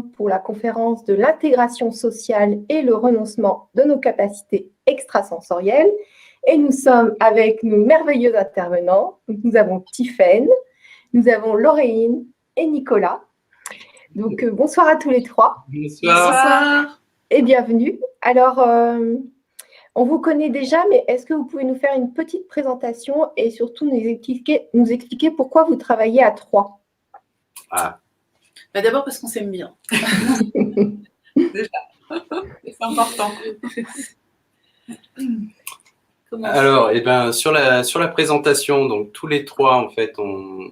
ensemble pour la conférence de l'intégration sociale et le renoncement de nos capacités extrasensorielles. Et nous sommes avec nos merveilleux intervenants. Donc, nous avons Tiffaine, nous avons Laureline et Nicolas. Donc, bonsoir à tous les trois. Bonsoir. Et bienvenue. Alors, on vous connaît déjà, mais est-ce que vous pouvez nous faire une petite présentation et surtout nous expliquer pourquoi vous travaillez à trois? D'abord parce qu'on s'aime bien. Déjà, c'est important. Alors, sur la présentation, donc tous les trois, en fait, on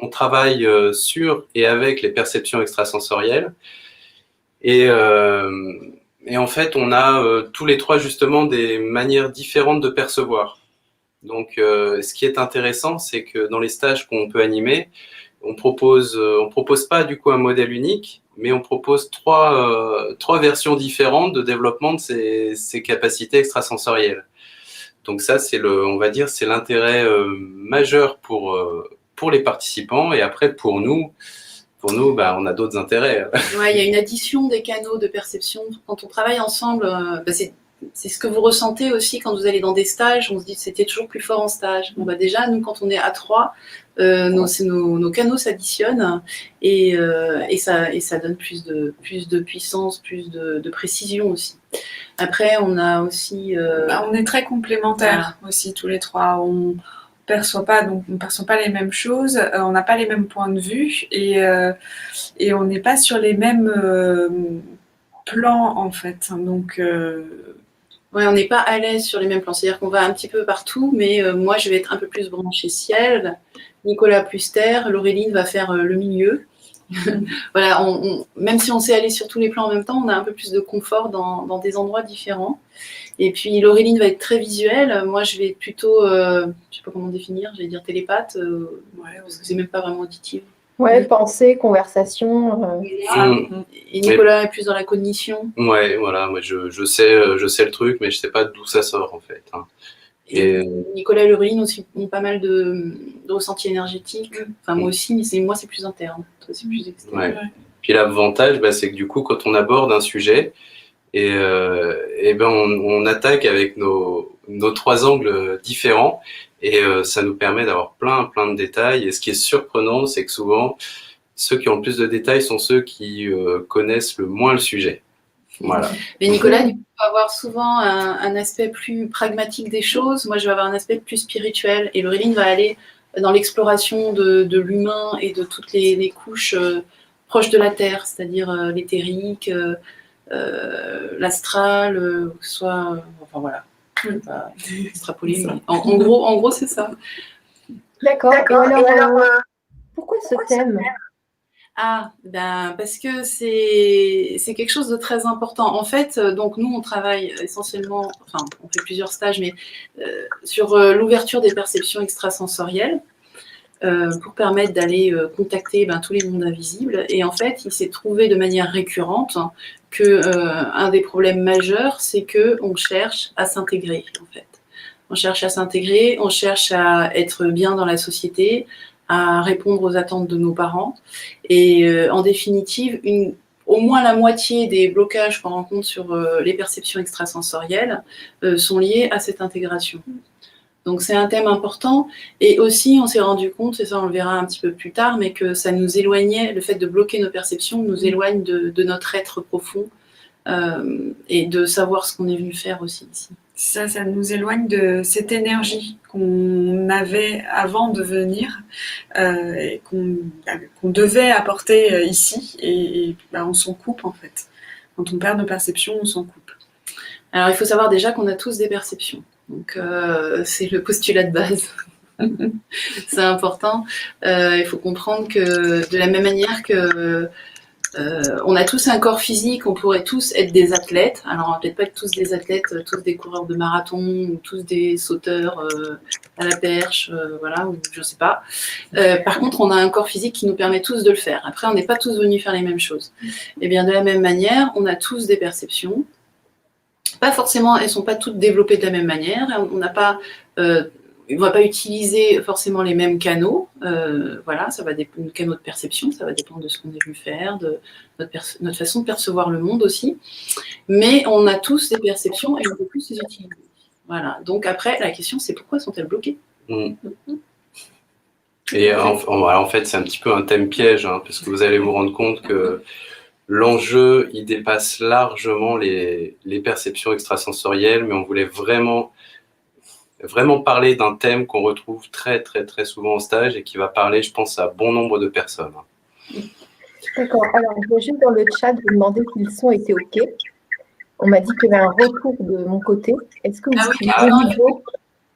travaille sur et avec les perceptions extrasensorielles. Et en fait, on a tous les trois justement des manières différentes de percevoir. Donc, ce qui est intéressant, c'est que dans les stages qu'on peut animer, on propose pas du coup un modèle unique, mais on propose trois versions différentes de développement de ces capacités extrasensorielles. Donc ça, on va dire, c'est l'intérêt majeur pour les participants, et après pour nous, on a d'autres intérêts. Ouais, il y a une addition des canaux de perception. Quand on travaille ensemble, c'est ce que vous ressentez aussi quand vous allez dans des stages. On se dit que c'était toujours plus fort en stage. Bon, déjà, nous, quand on est à trois, nos canaux s'additionnent et ça donne plus de puissance, plus de précision aussi. Après, on a aussi... on est très complémentaires aussi, tous les trois. On perçoit pas les mêmes choses, on n'a pas les mêmes points de vue et on n'est pas sur les mêmes plans en fait. Donc ouais, on n'est pas à l'aise sur les mêmes plans. C'est-à-dire qu'on va un petit peu partout, mais moi je vais être un peu plus branchée ciel, Nicolas plus terre, Laureline va faire le milieu. Voilà, même si on sait aller sur tous les plans en même temps, on a un peu plus de confort dans des endroits différents. Et puis Laureline va être très visuelle, moi je vais être plutôt, je sais pas comment définir, j'allais dire télépathe, parce que c'est même pas vraiment auditif. Ouais, pensée, conversation. Et Nicolas est plus dans la cognition. Ouais, voilà, moi je sais le truc, mais je sais pas d'où ça sort en fait. Et Nicolas et Laureline aussi ont pas mal de ressentis énergétiques. Enfin moi aussi, mais moi c'est plus interne, toi c'est plus externe. Ouais. Puis l'avantage, c'est que du coup quand on aborde un sujet, on attaque avec nos trois angles différents, et ça nous permet d'avoir plein de détails. Et ce qui est surprenant, c'est que souvent ceux qui ont le plus de détails sont ceux qui connaissent le moins le sujet. Voilà. Mais Nicolas, du coup, va avoir souvent un aspect plus pragmatique des choses. Moi, je vais avoir un aspect plus spirituel. Et Laureline va aller dans l'exploration de l'humain et de toutes les couches proches de la Terre, c'est-à-dire l'éthérique, l'astral, que ce soit... enfin, voilà. Je ne vais pas extrapoler, mais en gros, c'est ça. D'accord. Et alors, pourquoi ce thème ? Parce que c'est quelque chose de très important. En fait, donc nous, on travaille essentiellement, enfin, on fait plusieurs stages, mais sur l'ouverture des perceptions extrasensorielles pour permettre d'aller contacter tous les mondes invisibles. Et en fait, il s'est trouvé de manière récurrente que un des problèmes majeurs, c'est qu'on cherche à s'intégrer, en fait. On cherche à s'intégrer, on cherche à être bien dans la société, à répondre aux attentes de nos parents. Et en définitive, au moins la moitié des blocages qu'on rencontre sur les perceptions extrasensorielles sont liés à cette intégration. Donc c'est un thème important. Et aussi, on s'est rendu compte, et ça on le verra un petit peu plus tard, mais que ça nous éloignait, le fait de bloquer nos perceptions nous éloigne de notre être profond et de savoir ce qu'on est venu faire aussi ici. Ça nous éloigne de cette énergie qu'on avait avant de venir, et qu'on devait apporter ici, et on s'en coupe en fait. Quand on perd nos perceptions, on s'en coupe. Alors il faut savoir déjà qu'on a tous des perceptions. Donc c'est le postulat de base. C'est important. Il faut comprendre que de la même manière que on a tous un corps physique, on pourrait tous être des athlètes. Alors, on va peut-être pas être tous des athlètes, tous des coureurs de marathon, ou tous des sauteurs à la perche, voilà, ou je sais pas. Par contre, on a un corps physique qui nous permet tous de le faire. Après, on n'est pas tous venus faire les mêmes choses. Et bien, de la même manière, on a tous des perceptions. Pas forcément, elles sont pas toutes développées de la même manière. On n'a pas ne va pas utiliser forcément les mêmes canaux. Voilà, ça va dépendre du canaux de perception, ça va dépendre de ce qu'on a vu faire, de notre façon de percevoir le monde aussi. Mais on a tous des perceptions et on peut tous les utiliser. Voilà. Donc après, la question, c'est pourquoi sont-elles bloquées? Et en fait, c'est un petit peu un thème piège, hein, parce que vous allez vous rendre compte que l'enjeu, il dépasse largement les perceptions extrasensorielles, mais on voulait vraiment parler d'un thème qu'on retrouve très, très, très souvent en stage et qui va parler, je pense, à bon nombre de personnes. D'accord. Alors, je vais juste dans le chat vous demander si le son était OK. On m'a dit qu'il y avait un retour de mon côté. Est-ce que vous pouvez à nouveau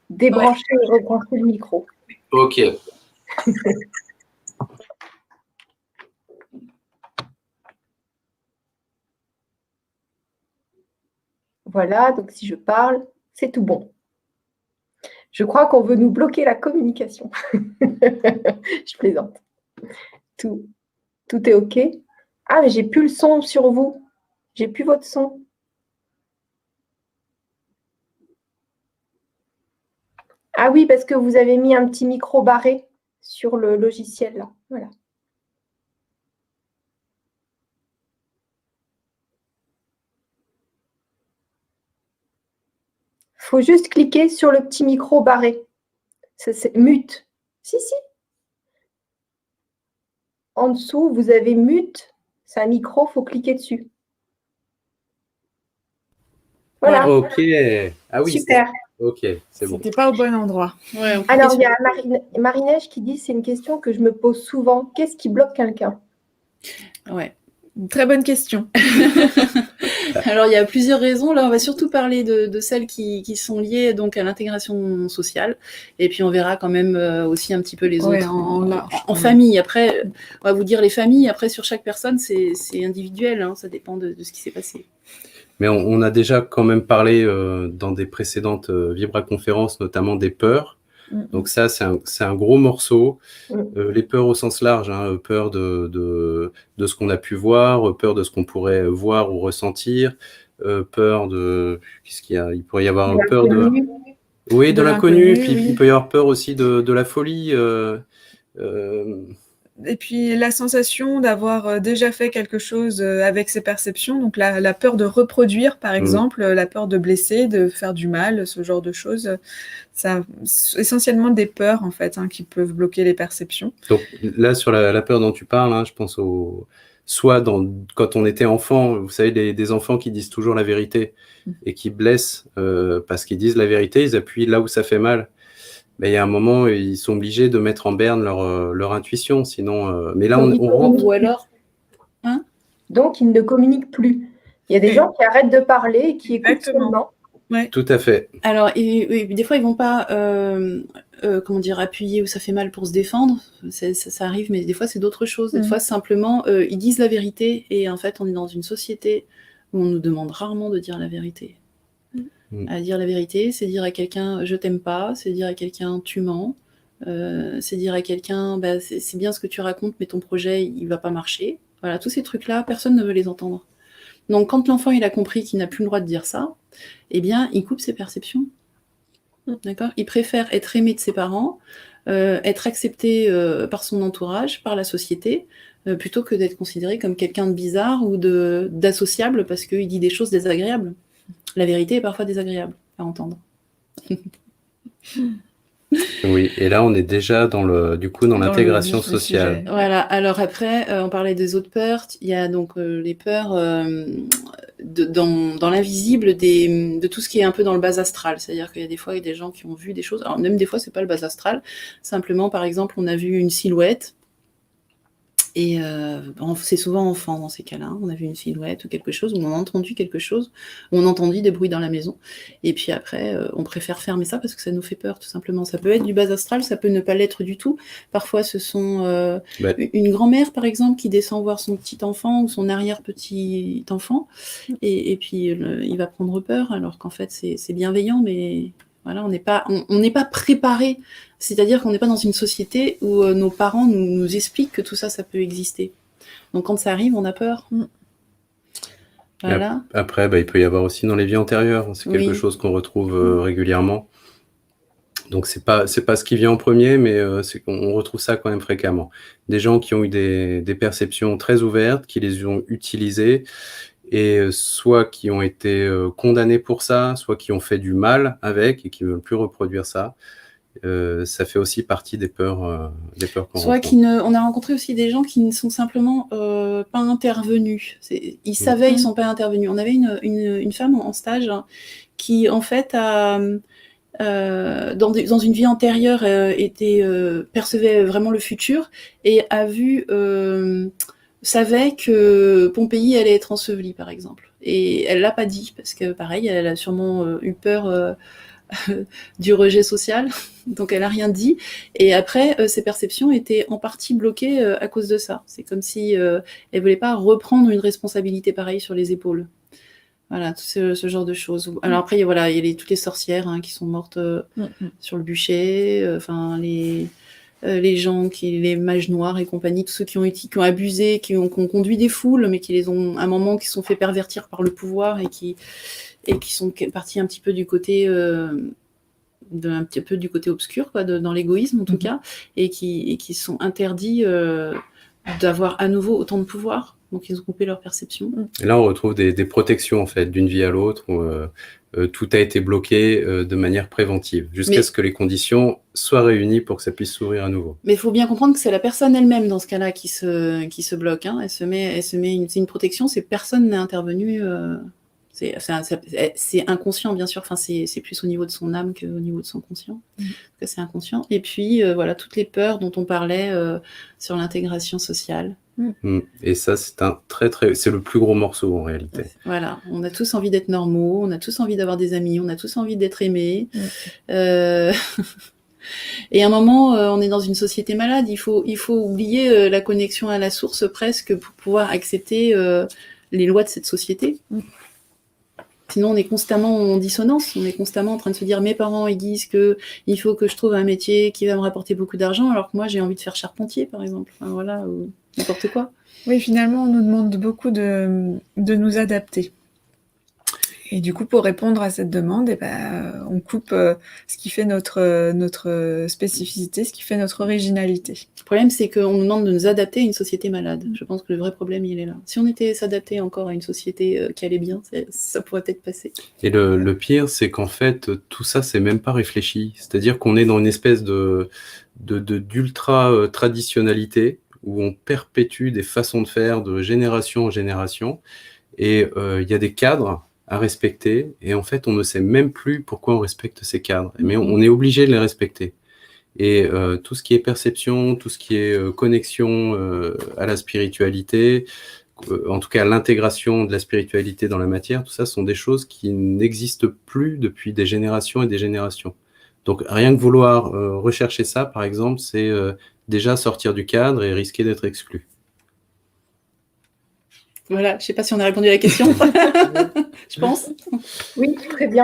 débrancher et rebrancher le micro? OK. Voilà, donc si je parle, c'est tout bon. Je crois qu'on veut nous bloquer la communication. Je plaisante. Tout est OK. Ah, mais j'ai plus le son sur vous. J'ai plus votre son. Ah oui, parce que vous avez mis un petit micro barré sur le logiciel là. Voilà. Il faut juste cliquer sur le petit micro barré. C'est mute. Si. En dessous, vous avez mute. C'est un micro, il faut cliquer dessus. Voilà. OK. Ah oui. Super. OK, c'est bon. C'était pas au bon endroit. Ouais, alors, il y a Marie-Neige qui dit, c'est une question que je me pose souvent. Qu'est-ce qui bloque quelqu'un? Ouais. Très bonne question. Alors, il y a plusieurs raisons. Là, on va surtout parler de celles qui sont liées donc, à l'intégration sociale. Et puis, on verra quand même aussi un petit peu les autres en famille. Après, on va vous dire les familles. Après, sur chaque personne, c'est individuel. Hein, ça dépend de ce qui s'est passé. Mais on a déjà quand même parlé dans des précédentes Vibra-conférences, notamment des peurs. Donc ça, c'est un gros morceau. Les peurs au sens large, hein, peur de ce qu'on a pu voir, peur de ce qu'on pourrait voir ou ressentir, peur de... Qu'est-ce qu'il y a? Il pourrait y avoir peur de... Oui, de l'inconnu, puis il peut y avoir peur aussi de la folie. Et puis la sensation d'avoir déjà fait quelque chose avec ses perceptions, donc la peur de reproduire par exemple, la peur de blesser, de faire du mal, ce genre de choses, ça, essentiellement des peurs en fait hein, qui peuvent bloquer les perceptions. Donc là sur la peur dont tu parles, hein, je pense soit quand on était enfant, vous savez des enfants qui disent toujours la vérité et qui blessent parce qu'ils disent la vérité, ils appuient là où ça fait mal. Mais il y a un moment, ils sont obligés de mettre en berne leur intuition, sinon... mais là, on rentre... Ou alors... Hein? Donc, ils ne communiquent plus. Il y a des gens qui arrêtent de parler et qui écoutent seulement. Ouais. Tout à fait. Alors, des fois, ils ne vont pas appuyer où ça fait mal pour se défendre. Ça arrive, mais des fois, c'est d'autres choses. Des fois, simplement, ils disent la vérité. Et en fait, on est dans une société où on nous demande rarement de dire la vérité. À dire la vérité, c'est dire à quelqu'un je t'aime pas, c'est dire à quelqu'un tu mens, c'est dire à quelqu'un bah, c'est bien ce que tu racontes, mais ton projet il va pas marcher. Voilà, tous ces trucs-là, personne ne veut les entendre. Donc quand l'enfant il a compris qu'il n'a plus le droit de dire ça, eh bien il coupe ses perceptions. D'accord ? Il préfère être aimé de ses parents, être accepté par son entourage, par la société, plutôt que d'être considéré comme quelqu'un de bizarre ou d'associable parce qu'il dit des choses désagréables. La vérité est parfois désagréable à entendre. Oui, et là, on est déjà dans l'intégration sociale. Voilà, alors après, on parlait des autres peurs. Il y a donc les peurs dans l'invisible de tout ce qui est un peu dans le bas astral. C'est-à-dire qu'il y a des fois, il y a des gens qui ont vu des choses. Alors, même des fois, c'est pas le bas astral. Simplement, par exemple, on a vu une silhouette. Et c'est souvent enfant dans ces cas-là. On a vu une silhouette ou quelque chose, ou on a entendu quelque chose, ou on a entendu des bruits dans la maison. Et puis après, on préfère fermer ça parce que ça nous fait peur, tout simplement. Ça peut être du bas astral, ça peut ne pas l'être du tout. Parfois, ce sont une grand-mère, par exemple, qui descend voir son petit enfant ou son arrière-petit enfant, et puis il va prendre peur, alors qu'en fait, c'est bienveillant, mais... Voilà, on n'est pas préparé, c'est-à-dire qu'on n'est pas dans une société où nos parents nous expliquent que tout ça, ça peut exister. Donc quand ça arrive, on a peur. Voilà. Après, il peut y avoir aussi dans les vies antérieures, c'est quelque chose qu'on retrouve régulièrement. Donc c'est pas ce qui vient en premier, mais c'est qu'on retrouve ça quand même fréquemment. Des gens qui ont eu des perceptions très ouvertes, qui les ont utilisées, et soit qui ont été condamnés pour ça, soit qui ont fait du mal avec et qui ne veulent plus reproduire ça. Ça fait aussi partie des peurs qu'on Soit rencontre. on a rencontré aussi des gens qui ne sont simplement pas intervenus. Ils savaient, ils ne sont pas intervenus. On avait une femme en stage qui, en fait, dans une vie antérieure, percevait vraiment le futur et savait que Pompéi allait être ensevelie, par exemple. Et elle l'a pas dit, parce que, pareil, elle a sûrement eu peur du rejet social, donc elle a rien dit. Et après, ses perceptions étaient en partie bloquées à cause de ça. C'est comme si elle voulait pas reprendre une responsabilité pareille sur les épaules. Voilà, tout ce genre de choses. Alors après, voilà, il y a toutes les sorcières qui sont mortes sur le bûcher, les gens, les mages noirs et compagnie, tous ceux qui ont abusé, qui ont conduit des foules, mais qui les ont, à un moment, qui se sont fait pervertir par le pouvoir et qui sont partis un petit peu du côté obscur, quoi, dans l'égoïsme en tout cas, et qui sont interdits d'avoir à nouveau autant de pouvoir. Donc ils ont coupé leur perception. Et là, on retrouve des protections en fait, d'une vie à l'autre, où tout a été bloqué de manière préventive, jusqu'à ce que les conditions soient réunies pour que ça puisse s'ouvrir à nouveau. Mais il faut bien comprendre que c'est la personne elle-même dans ce cas-là qui se bloque. Hein. C'est une protection, personne n'est intervenu. C'est inconscient, bien sûr. Enfin, c'est plus au niveau de son âme qu'au niveau de son conscient. C'est inconscient. Et puis, voilà, toutes les peurs dont on parlait sur l'intégration sociale. Et ça, c'est le plus gros morceau en réalité. Voilà, on a tous envie d'être normaux, on a tous envie d'avoir des amis, on a tous envie d'être aimés. Et à un moment, on est dans une société malade. Il faut oublier la connexion à la source presque pour pouvoir accepter les lois de cette société. Sinon, on est constamment en dissonance, on est constamment en train de se dire mes parents ils disent qu'il faut que je trouve un métier qui va me rapporter beaucoup d'argent, alors que moi j'ai envie de faire charpentier par exemple, enfin, voilà, ou n'importe quoi. Oui, finalement, on nous demande beaucoup de nous adapter. Et du coup, pour répondre à cette demande, on coupe ce qui fait notre spécificité, ce qui fait notre originalité. Le problème, c'est qu'on nous demande de nous adapter à une société malade. Je pense que le vrai problème, il est là. Si on était s'adapter encore à une société qui allait bien, ça pourrait peut-être passer. Et le pire, c'est qu'en fait, tout ça, c'est même pas réfléchi. C'est-à-dire qu'on est dans une espèce d'ultra traditionnalité où on perpétue des façons de faire de génération en génération. Et il y a des cadres à respecter, et en fait, on ne sait même plus pourquoi on respecte ces cadres, mais on est obligé de les respecter. Et tout ce qui est perception, tout ce qui est connexion à la spiritualité, en tout cas l'intégration de la spiritualité dans la matière, tout ça sont des choses qui n'existent plus depuis des générations et des générations. Donc rien que vouloir rechercher ça, par exemple, c'est déjà sortir du cadre et risquer d'être exclu. Voilà, je ne sais pas si on a répondu à la question. Je pense. Oui, très bien.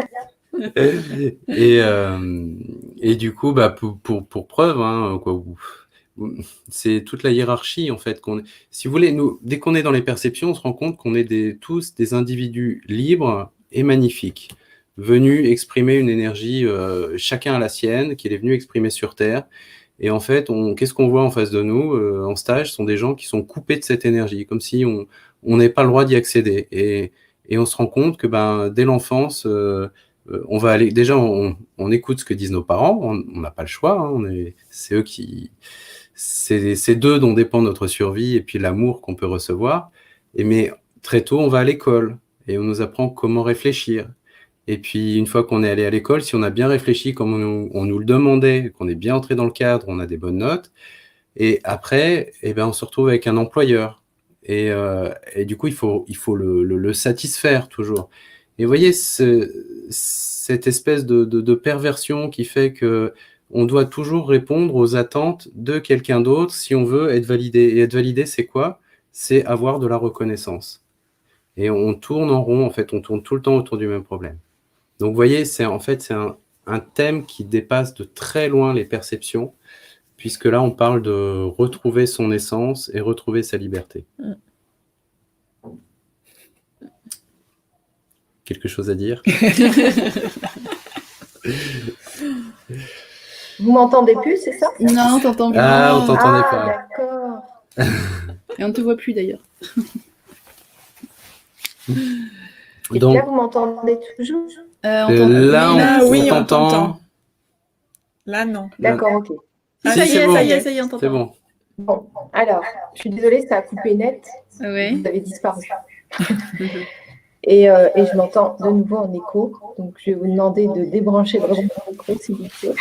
Et du coup, pour preuve, c'est toute la hiérarchie en fait. Si vous voulez, dès qu'on est dans les perceptions, on se rend compte qu'on est tous des individus libres et magnifiques, venus exprimer une énergie, chacun à la sienne, qu'il est venu exprimer sur Terre. Et en fait, qu'est-ce qu'on voit en face de nous en stage? Ce sont des gens qui sont coupés de cette énergie, comme si on n'avait pas le droit d'y accéder. Et on se rend compte que dès l'enfance, on va aller. Déjà, on écoute ce que disent nos parents. On n'a pas le choix. Hein, c'est eux c'est d'eux dont dépend notre survie et puis l'amour qu'on peut recevoir. Mais très tôt, on va à l'école et on nous apprend comment réfléchir. Et puis, une fois qu'on est allé à l'école, si on a bien réfléchi comme on nous le demandait, qu'on est bien entré dans le cadre, on a des bonnes notes. Et après, on se retrouve avec un employeur. Et du coup, il faut le satisfaire toujours. Et vous voyez, cette espèce de perversion qui fait que on doit toujours répondre aux attentes de quelqu'un d'autre si on veut être validé. Et être validé, c'est quoi? C'est avoir de la reconnaissance. Et on tourne en rond, en fait, on tourne tout le temps autour du même problème. Donc, vous voyez, c'est un thème qui dépasse de très loin les perceptions, puisque là, on parle de retrouver son essence et retrouver sa liberté. Quelque chose à dire? Vous m'entendez plus, c'est ça? Non, on t'entend bien. Ah, on t'entendait Ah, pas. d'accord. Et on ne te voit plus d'ailleurs. Et Donc, là, vous m'entendez toujours? là, oui, on on t'entend. t'entend. Là, non. D'accord, ok. Ah, Si, ça y c'est est, bon. ça y est, ça y est, on C'est t'entend. bon. Bon, alors, je suis désolée, ça a coupé net. Ouais. Vous avez disparu. Et je m'entends de nouveau en écho. Donc, je vais vous demander de débrancher votre micro, s'il vous plaît.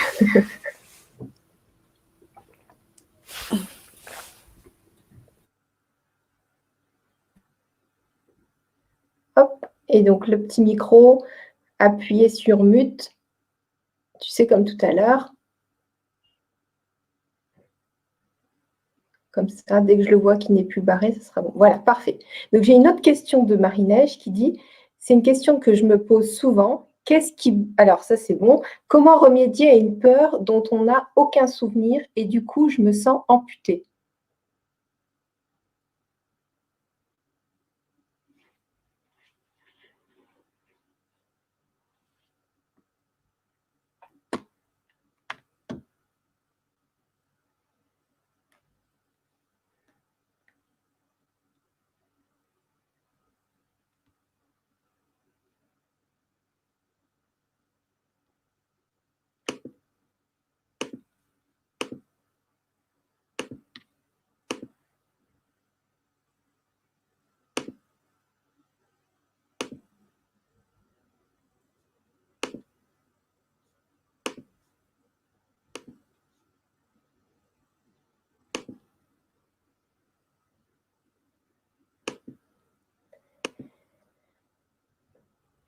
Hop. Et donc, le petit micro, appuyez sur mute. Tu sais, comme tout à l'heure. Comme ça, dès que je le vois qu'il n'est plus barré, ce sera bon. Voilà, parfait. Donc, j'ai une autre question de Marie-Neige qui dit, c'est une question que je me pose souvent. Alors, ça, c'est bon. Comment remédier à une peur dont on n'a aucun souvenir et du coup, je me sens amputée?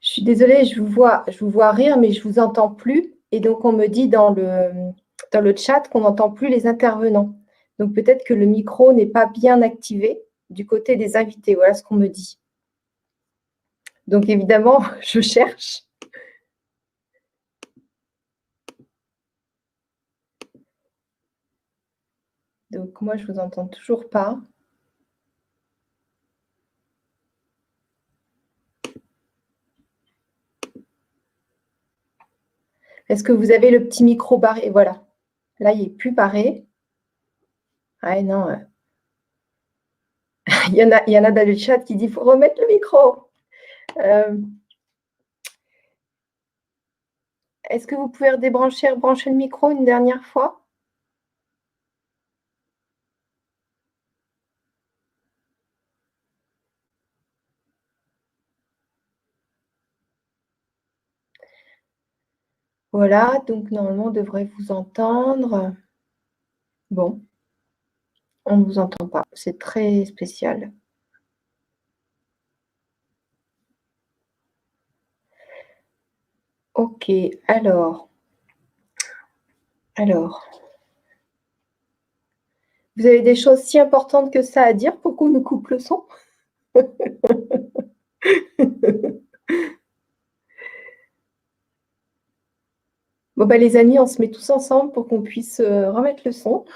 Je suis désolée, je vous vois rire, mais je ne vous entends plus. Et donc, on me dit dans le chat qu'on n'entend plus les intervenants. Donc, peut-être que le micro n'est pas bien activé du côté des invités. Voilà ce qu'on me dit. Donc, évidemment, je cherche. Donc, moi, je ne vous entends toujours pas. Est-ce que vous avez le petit micro barré? Voilà. Là, il n'est plus barré. Ah non. Il y en a dans le chat qui dit qu'il faut remettre le micro. Est-ce que vous pouvez rebrancher le micro une dernière fois? Voilà, donc normalement, on devrait vous entendre. Bon, on ne vous entend pas. C'est très spécial. Ok, alors. Vous avez des choses si importantes que ça à dire pour qu'on nous coupe le son? Bon, bah, les amis, on se met tous ensemble pour qu'on puisse remettre le son.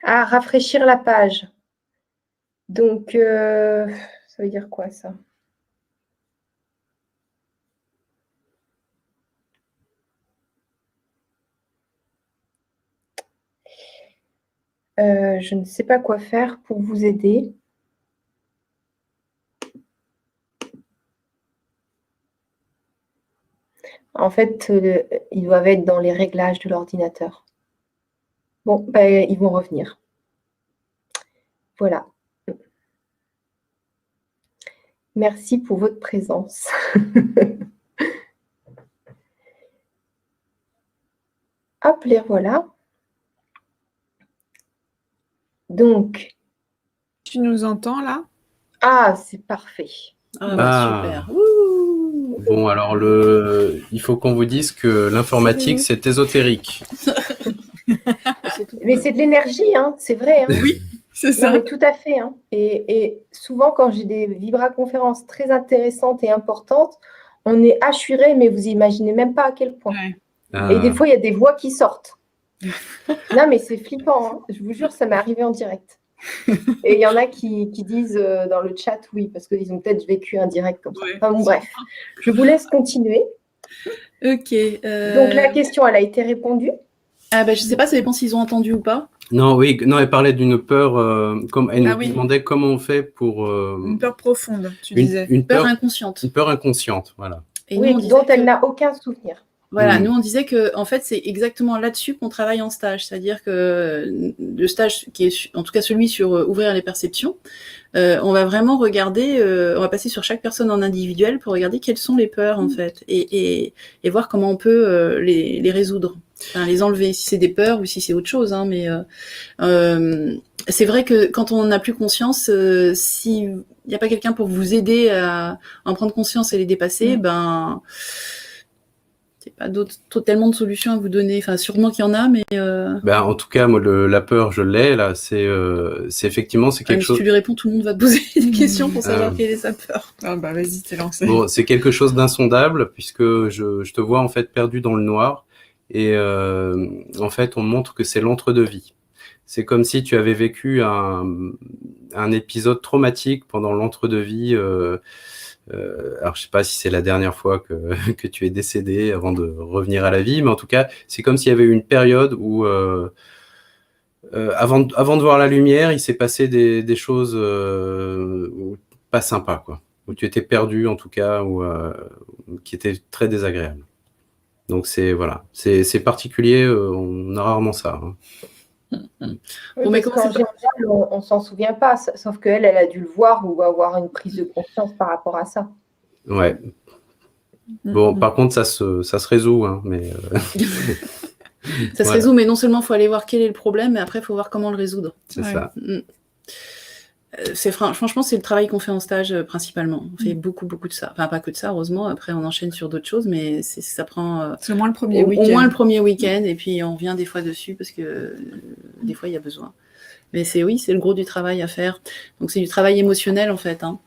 Ah, rafraîchir la page. Donc, ça veut dire quoi, ça? Je ne sais pas quoi faire pour vous aider. En fait, ils doivent être dans les réglages de l'ordinateur. Bon, ben, ils vont revenir. Voilà. Merci pour votre présence. Hop, les voilà. Donc. Tu nous entends là? Ah, c'est parfait. Ah, bah, super. Ouh. Bon, alors il faut qu'on vous dise que l'informatique, c'est ésotérique. Mais c'est de l'énergie, hein, c'est vrai. Hein. Oui, c'est ça. Non, mais tout à fait. Hein. Et souvent, quand j'ai des vibra-conférences très intéressantes et importantes, on est assuré, mais vous imaginez même pas à quel point. Ouais. Ah. Et des fois, il y a des voix qui sortent. Non, mais c'est flippant. Hein. Je vous jure, ça m'est arrivé en direct. Et il y en a qui disent dans le chat oui, parce qu'ils ont peut-être vécu un direct comme ça. Ouais. Enfin bon, bref, je vous laisse continuer. Ok. Donc la question, elle a été répondue. Ah bah je sais pas, ça dépend s'ils ont entendu ou pas. Non, oui, non, elle parlait d'une peur, elle nous oui. demandait comment on fait pour Une peur profonde, tu disais. une Peur peur, inconsciente. une peur inconsciente, voilà. Et Oui, nous, on disait dont elle que- n'a aucun souvenir. Voilà, Mm. nous on disait que en fait c'est exactement là-dessus qu'on travaille en stage, c'est-à-dire que le stage qui est en tout cas celui sur ouvrir les perceptions, on va vraiment regarder, on va passer sur chaque personne en individuel pour regarder quelles sont les peurs en fait et voir comment on peut les résoudre, enfin, les enlever si c'est des peurs ou si c'est autre chose, hein, mais c'est vrai que quand on n'a plus conscience, s'il n'y a pas quelqu'un pour vous aider à en prendre conscience et les dépasser, ben c'est pas tellement de solutions à vous donner. Enfin, sûrement qu'il y en a, mais Ben, en tout cas, moi, la peur, je l'ai, là. C'est effectivement, c'est quelque si chose. tu lui réponds, tout le monde va te poser des questions pour savoir quelle est sa peur. Ah bah vas-y, t'es lancé. Bon, c'est quelque chose d'insondable, puisque je te vois, en fait, perdu dans le noir. Et en fait, on montre que c'est l'entre-deux-vie. C'est comme si tu avais vécu un épisode traumatique pendant l'entre-deux-vie. Alors, je sais pas si c'est la dernière fois que tu es décédé avant de revenir à la vie, mais en tout cas, c'est comme s'il y avait eu une période où, avant de voir la lumière, il s'est passé des choses pas sympas, quoi. Où tu étais perdu, en tout cas, ou qui étaient très désagréables. Donc, voilà, c'est particulier, on a rarement ça. Hein. Oui, Bon, mais parce comment qu'en général, on s'en souvient pas, sauf qu'elle, elle a dû le voir ou avoir une prise de conscience par rapport à ça. Ouais. Bon, par contre, ça se résout, hein, mais Ça se résout, mais non seulement il faut aller voir quel est le problème, mais après il faut voir comment le résoudre. c'est ça. Franchement, c'est le travail qu'on fait en stage principalement. On fait beaucoup de ça. Enfin, pas que de ça, heureusement. Après, on enchaîne sur d'autres choses, mais ça prend C'est au moins le premier week-end. au moins le premier week-end, et puis on revient des fois dessus parce que des fois il y a besoin. Mais c'est le gros du travail à faire. Donc c'est du travail émotionnel en fait. Hein.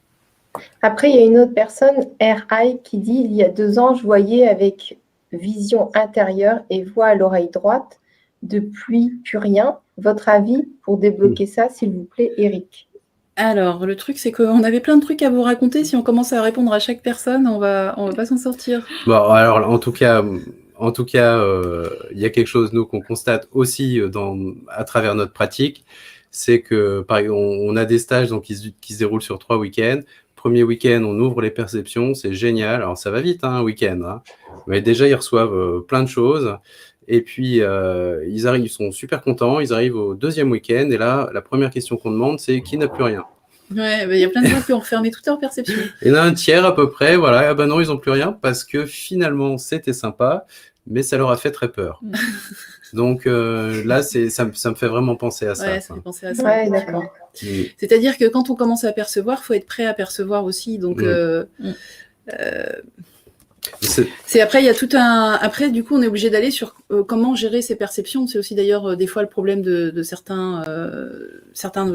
Après, il y a une autre personne, RI, qui dit il y a 2 ans, je voyais avec vision intérieure et voix à l'oreille droite. Depuis, plus rien. Votre avis pour débloquer ça, s'il vous plaît, Eric? Alors, le truc, c'est qu'on avait plein de trucs à vous raconter. Si on commence à répondre à chaque personne, on va pas s'en sortir. Bon, alors, en tout cas, il y a quelque chose, nous, qu'on constate aussi à travers notre pratique, c'est que, par exemple, on a des stages donc, qui se déroulent sur 3 week-ends. Premier week-end, on ouvre les perceptions, c'est génial. Alors, ça va vite, hein, un week-end. Hein. Mais déjà, ils reçoivent plein de choses. Et puis, ils sont super contents. Ils arrivent au deuxième week-end. Et là, la première question qu'on demande, c'est qui n'a plus rien. Ouais, il y a plein de gens qui ont refermé toute leur perception. Il y en a un tiers à peu près, voilà. Ah ben non, ils n'ont plus rien parce que finalement, c'était sympa, mais ça leur a fait très peur. Donc là, ça me fait vraiment penser à ça. Ouais, ça fait penser à ça. Ouais, d'accord. C'est-à-dire que quand on commence à percevoir, il faut être prêt à percevoir aussi. Donc, c'est après, il y a tout un. Après, du coup, on est obligé d'aller sur comment gérer ces perceptions. C'est aussi d'ailleurs des fois le problème de certains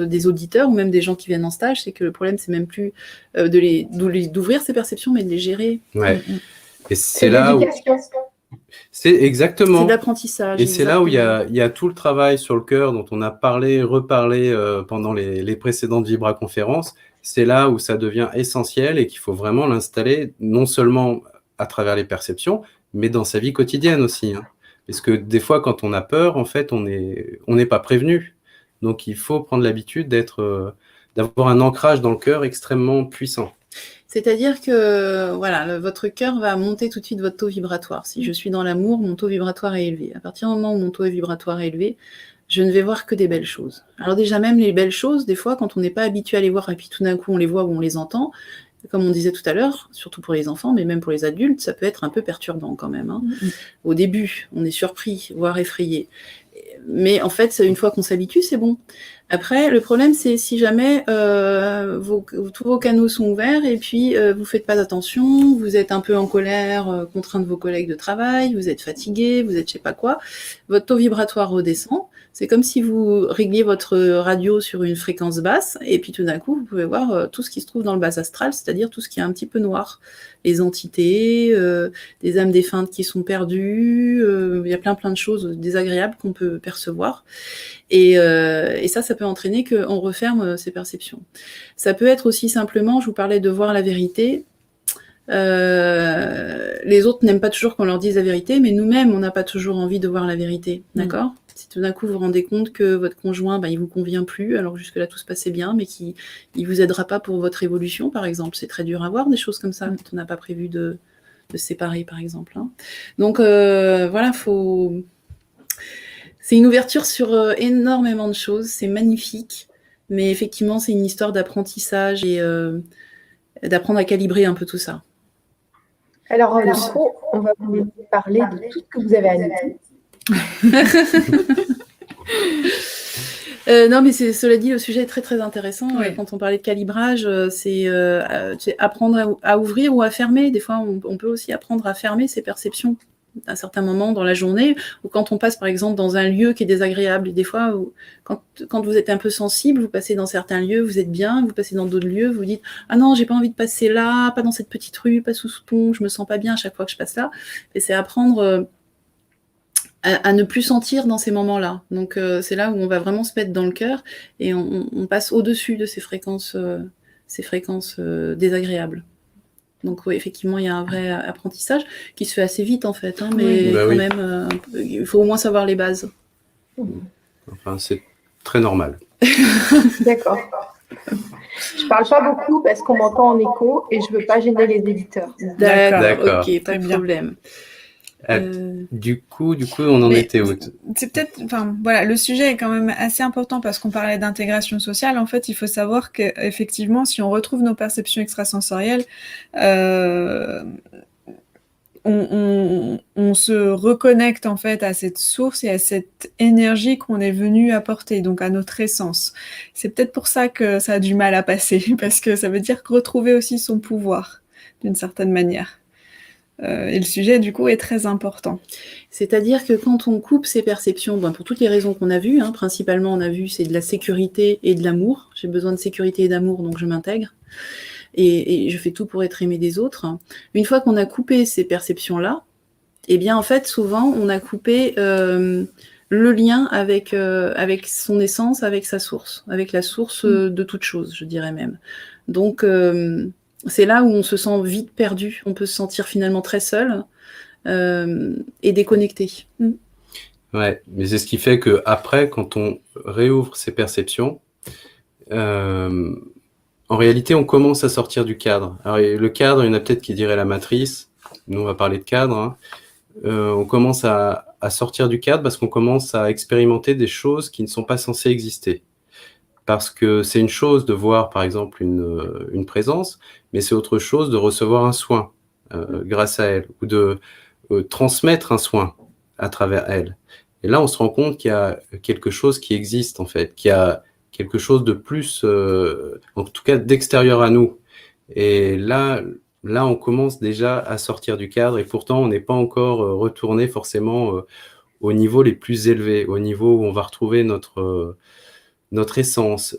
des auditeurs ou même des gens qui viennent en stage, c'est que le problème, c'est même plus d'ouvrir ces perceptions, mais de les gérer. Ouais. Et c'est là où. L'éducation. C'est exactement. C'est de l'apprentissage. Et c'est là où il y a tout le travail sur le cœur dont on a reparlé pendant les précédentes Vibra-conférences. C'est là où ça devient essentiel et qu'il faut vraiment l'installer non seulement à travers les perceptions, mais dans sa vie quotidienne aussi. Hein. Parce que des fois, quand on a peur, en fait, on n'est pas prévenu. Donc, il faut prendre l'habitude d'avoir un ancrage dans le cœur extrêmement puissant. C'est-à-dire que voilà, votre cœur va monter tout de suite votre taux vibratoire. Si je suis dans l'amour, mon taux vibratoire est élevé. À partir du moment où mon taux vibratoire est élevé, je ne vais voir que des belles choses. Alors déjà, même les belles choses, des fois, quand on n'est pas habitué à les voir et puis tout d'un coup on les voit ou on les entend, comme on disait tout à l'heure, surtout pour les enfants, mais même pour les adultes, ça peut être un peu perturbant quand même. Hein. Au début, on est surpris, voire effrayé. Mais en fait, une fois qu'on s'habitue, c'est bon. Après, le problème, c'est si jamais tous vos canaux sont ouverts et puis vous faites pas attention, vous êtes un peu en colère contre un de vos collègues de travail, vous êtes fatigué, vous êtes je sais pas quoi, votre taux vibratoire redescend, C'est comme si vous régliez votre radio sur une fréquence basse, et puis tout d'un coup, vous pouvez voir tout ce qui se trouve dans le bas astral, c'est-à-dire tout ce qui est un petit peu noir. Les entités, des âmes défuntes qui sont perdues, il y a plein de choses désagréables qu'on peut percevoir. Et ça peut entraîner qu'on referme ses perceptions. Ça peut être aussi simplement, je vous parlais de voir la vérité. Les autres n'aiment pas toujours qu'on leur dise la vérité, mais nous-mêmes, on n'a pas toujours envie de voir la vérité, d'accord ? Si tout d'un coup vous vous rendez compte que votre conjoint, il vous convient plus, alors jusque-là tout se passait bien, mais qu'il vous aidera pas pour votre évolution, par exemple, c'est très dur à voir des choses comme ça, quand on n'a pas prévu de se séparer, par exemple. Hein. Donc voilà, c'est une ouverture sur énormément de choses, c'est magnifique, mais effectivement c'est une histoire d'apprentissage et d'apprendre à calibrer un peu tout ça. Alors, en gros, on va vous parler de tout ce que vous avez à nous dire. Non, mais cela dit, le sujet est très très intéressant. Oui. Quand on parlait de calibrage, c'est apprendre à ouvrir ou à fermer. Des fois, on peut aussi apprendre à fermer ses perceptions à un certain moment dans la journée, ou quand on passe par exemple dans un lieu qui est désagréable. Et des fois, quand vous êtes un peu sensible, vous passez dans certains lieux, vous êtes bien, vous passez dans d'autres lieux, vous dites « Ah non, j'ai pas envie de passer là, pas dans cette petite rue, pas sous ce pont, je me sens pas bien à chaque fois que je passe là. » Et c'est apprendre à ne plus sentir dans ces moments-là. Donc c'est là où on va vraiment se mettre dans le cœur et on passe au-dessus de ces fréquences désagréables. Donc oui, effectivement, il y a un vrai apprentissage qui se fait assez vite en fait, hein, mais même, il faut au moins savoir les bases. Enfin, c'est très normal. D'accord. Je parle pas beaucoup parce qu'on m'entend en écho et je veux pas gêner les éditeurs. D'accord. Ok, pas de problème. Du coup, on en était où ? C'est peut-être, voilà, le sujet est quand même assez important parce qu'on parlait d'intégration sociale. En fait, il faut savoir qu'effectivement, si on retrouve nos perceptions extrasensorielles, on se reconnecte en fait à cette source et à cette énergie qu'on est venu apporter, donc à notre essence. C'est peut-être pour ça que ça a du mal à passer, parce que ça veut dire retrouver aussi son pouvoir, d'une certaine manière. Et le sujet, du coup, est très important. C'est-à-dire que quand on coupe ses perceptions, pour toutes les raisons qu'on a vues, hein, principalement on a vu c'est de la sécurité et de l'amour. J'ai besoin de sécurité et d'amour, donc je m'intègre. Et je fais tout pour être aimé des autres. Une fois qu'on a coupé ces perceptions-là, eh bien en fait, souvent, on a coupé le lien avec son essence, avec sa source, avec la source de toute chose, je dirais même. Donc c'est là où on se sent vite perdu, on peut se sentir finalement très seul et déconnecté. Ouais, mais c'est ce qui fait que après, quand on réouvre ses perceptions, en réalité, on commence à sortir du cadre. Alors, le cadre, il y en a peut-être qui diraient la matrice. Nous, on va parler de cadre. Hein. On commence à sortir du cadre parce qu'on commence à expérimenter des choses qui ne sont pas censées exister. Parce que c'est une chose de voir, par exemple, une présence, mais c'est autre chose de recevoir un soin grâce à elle, ou de transmettre un soin à travers elle. Et là, on se rend compte qu'il y a quelque chose qui existe, en fait, qu'il y a quelque chose de plus, en tout cas d'extérieur à nous. Et là, on commence déjà à sortir du cadre, et pourtant, on n'est pas encore retourné forcément au niveau les plus élevés, au niveau où on va retrouver notre essence.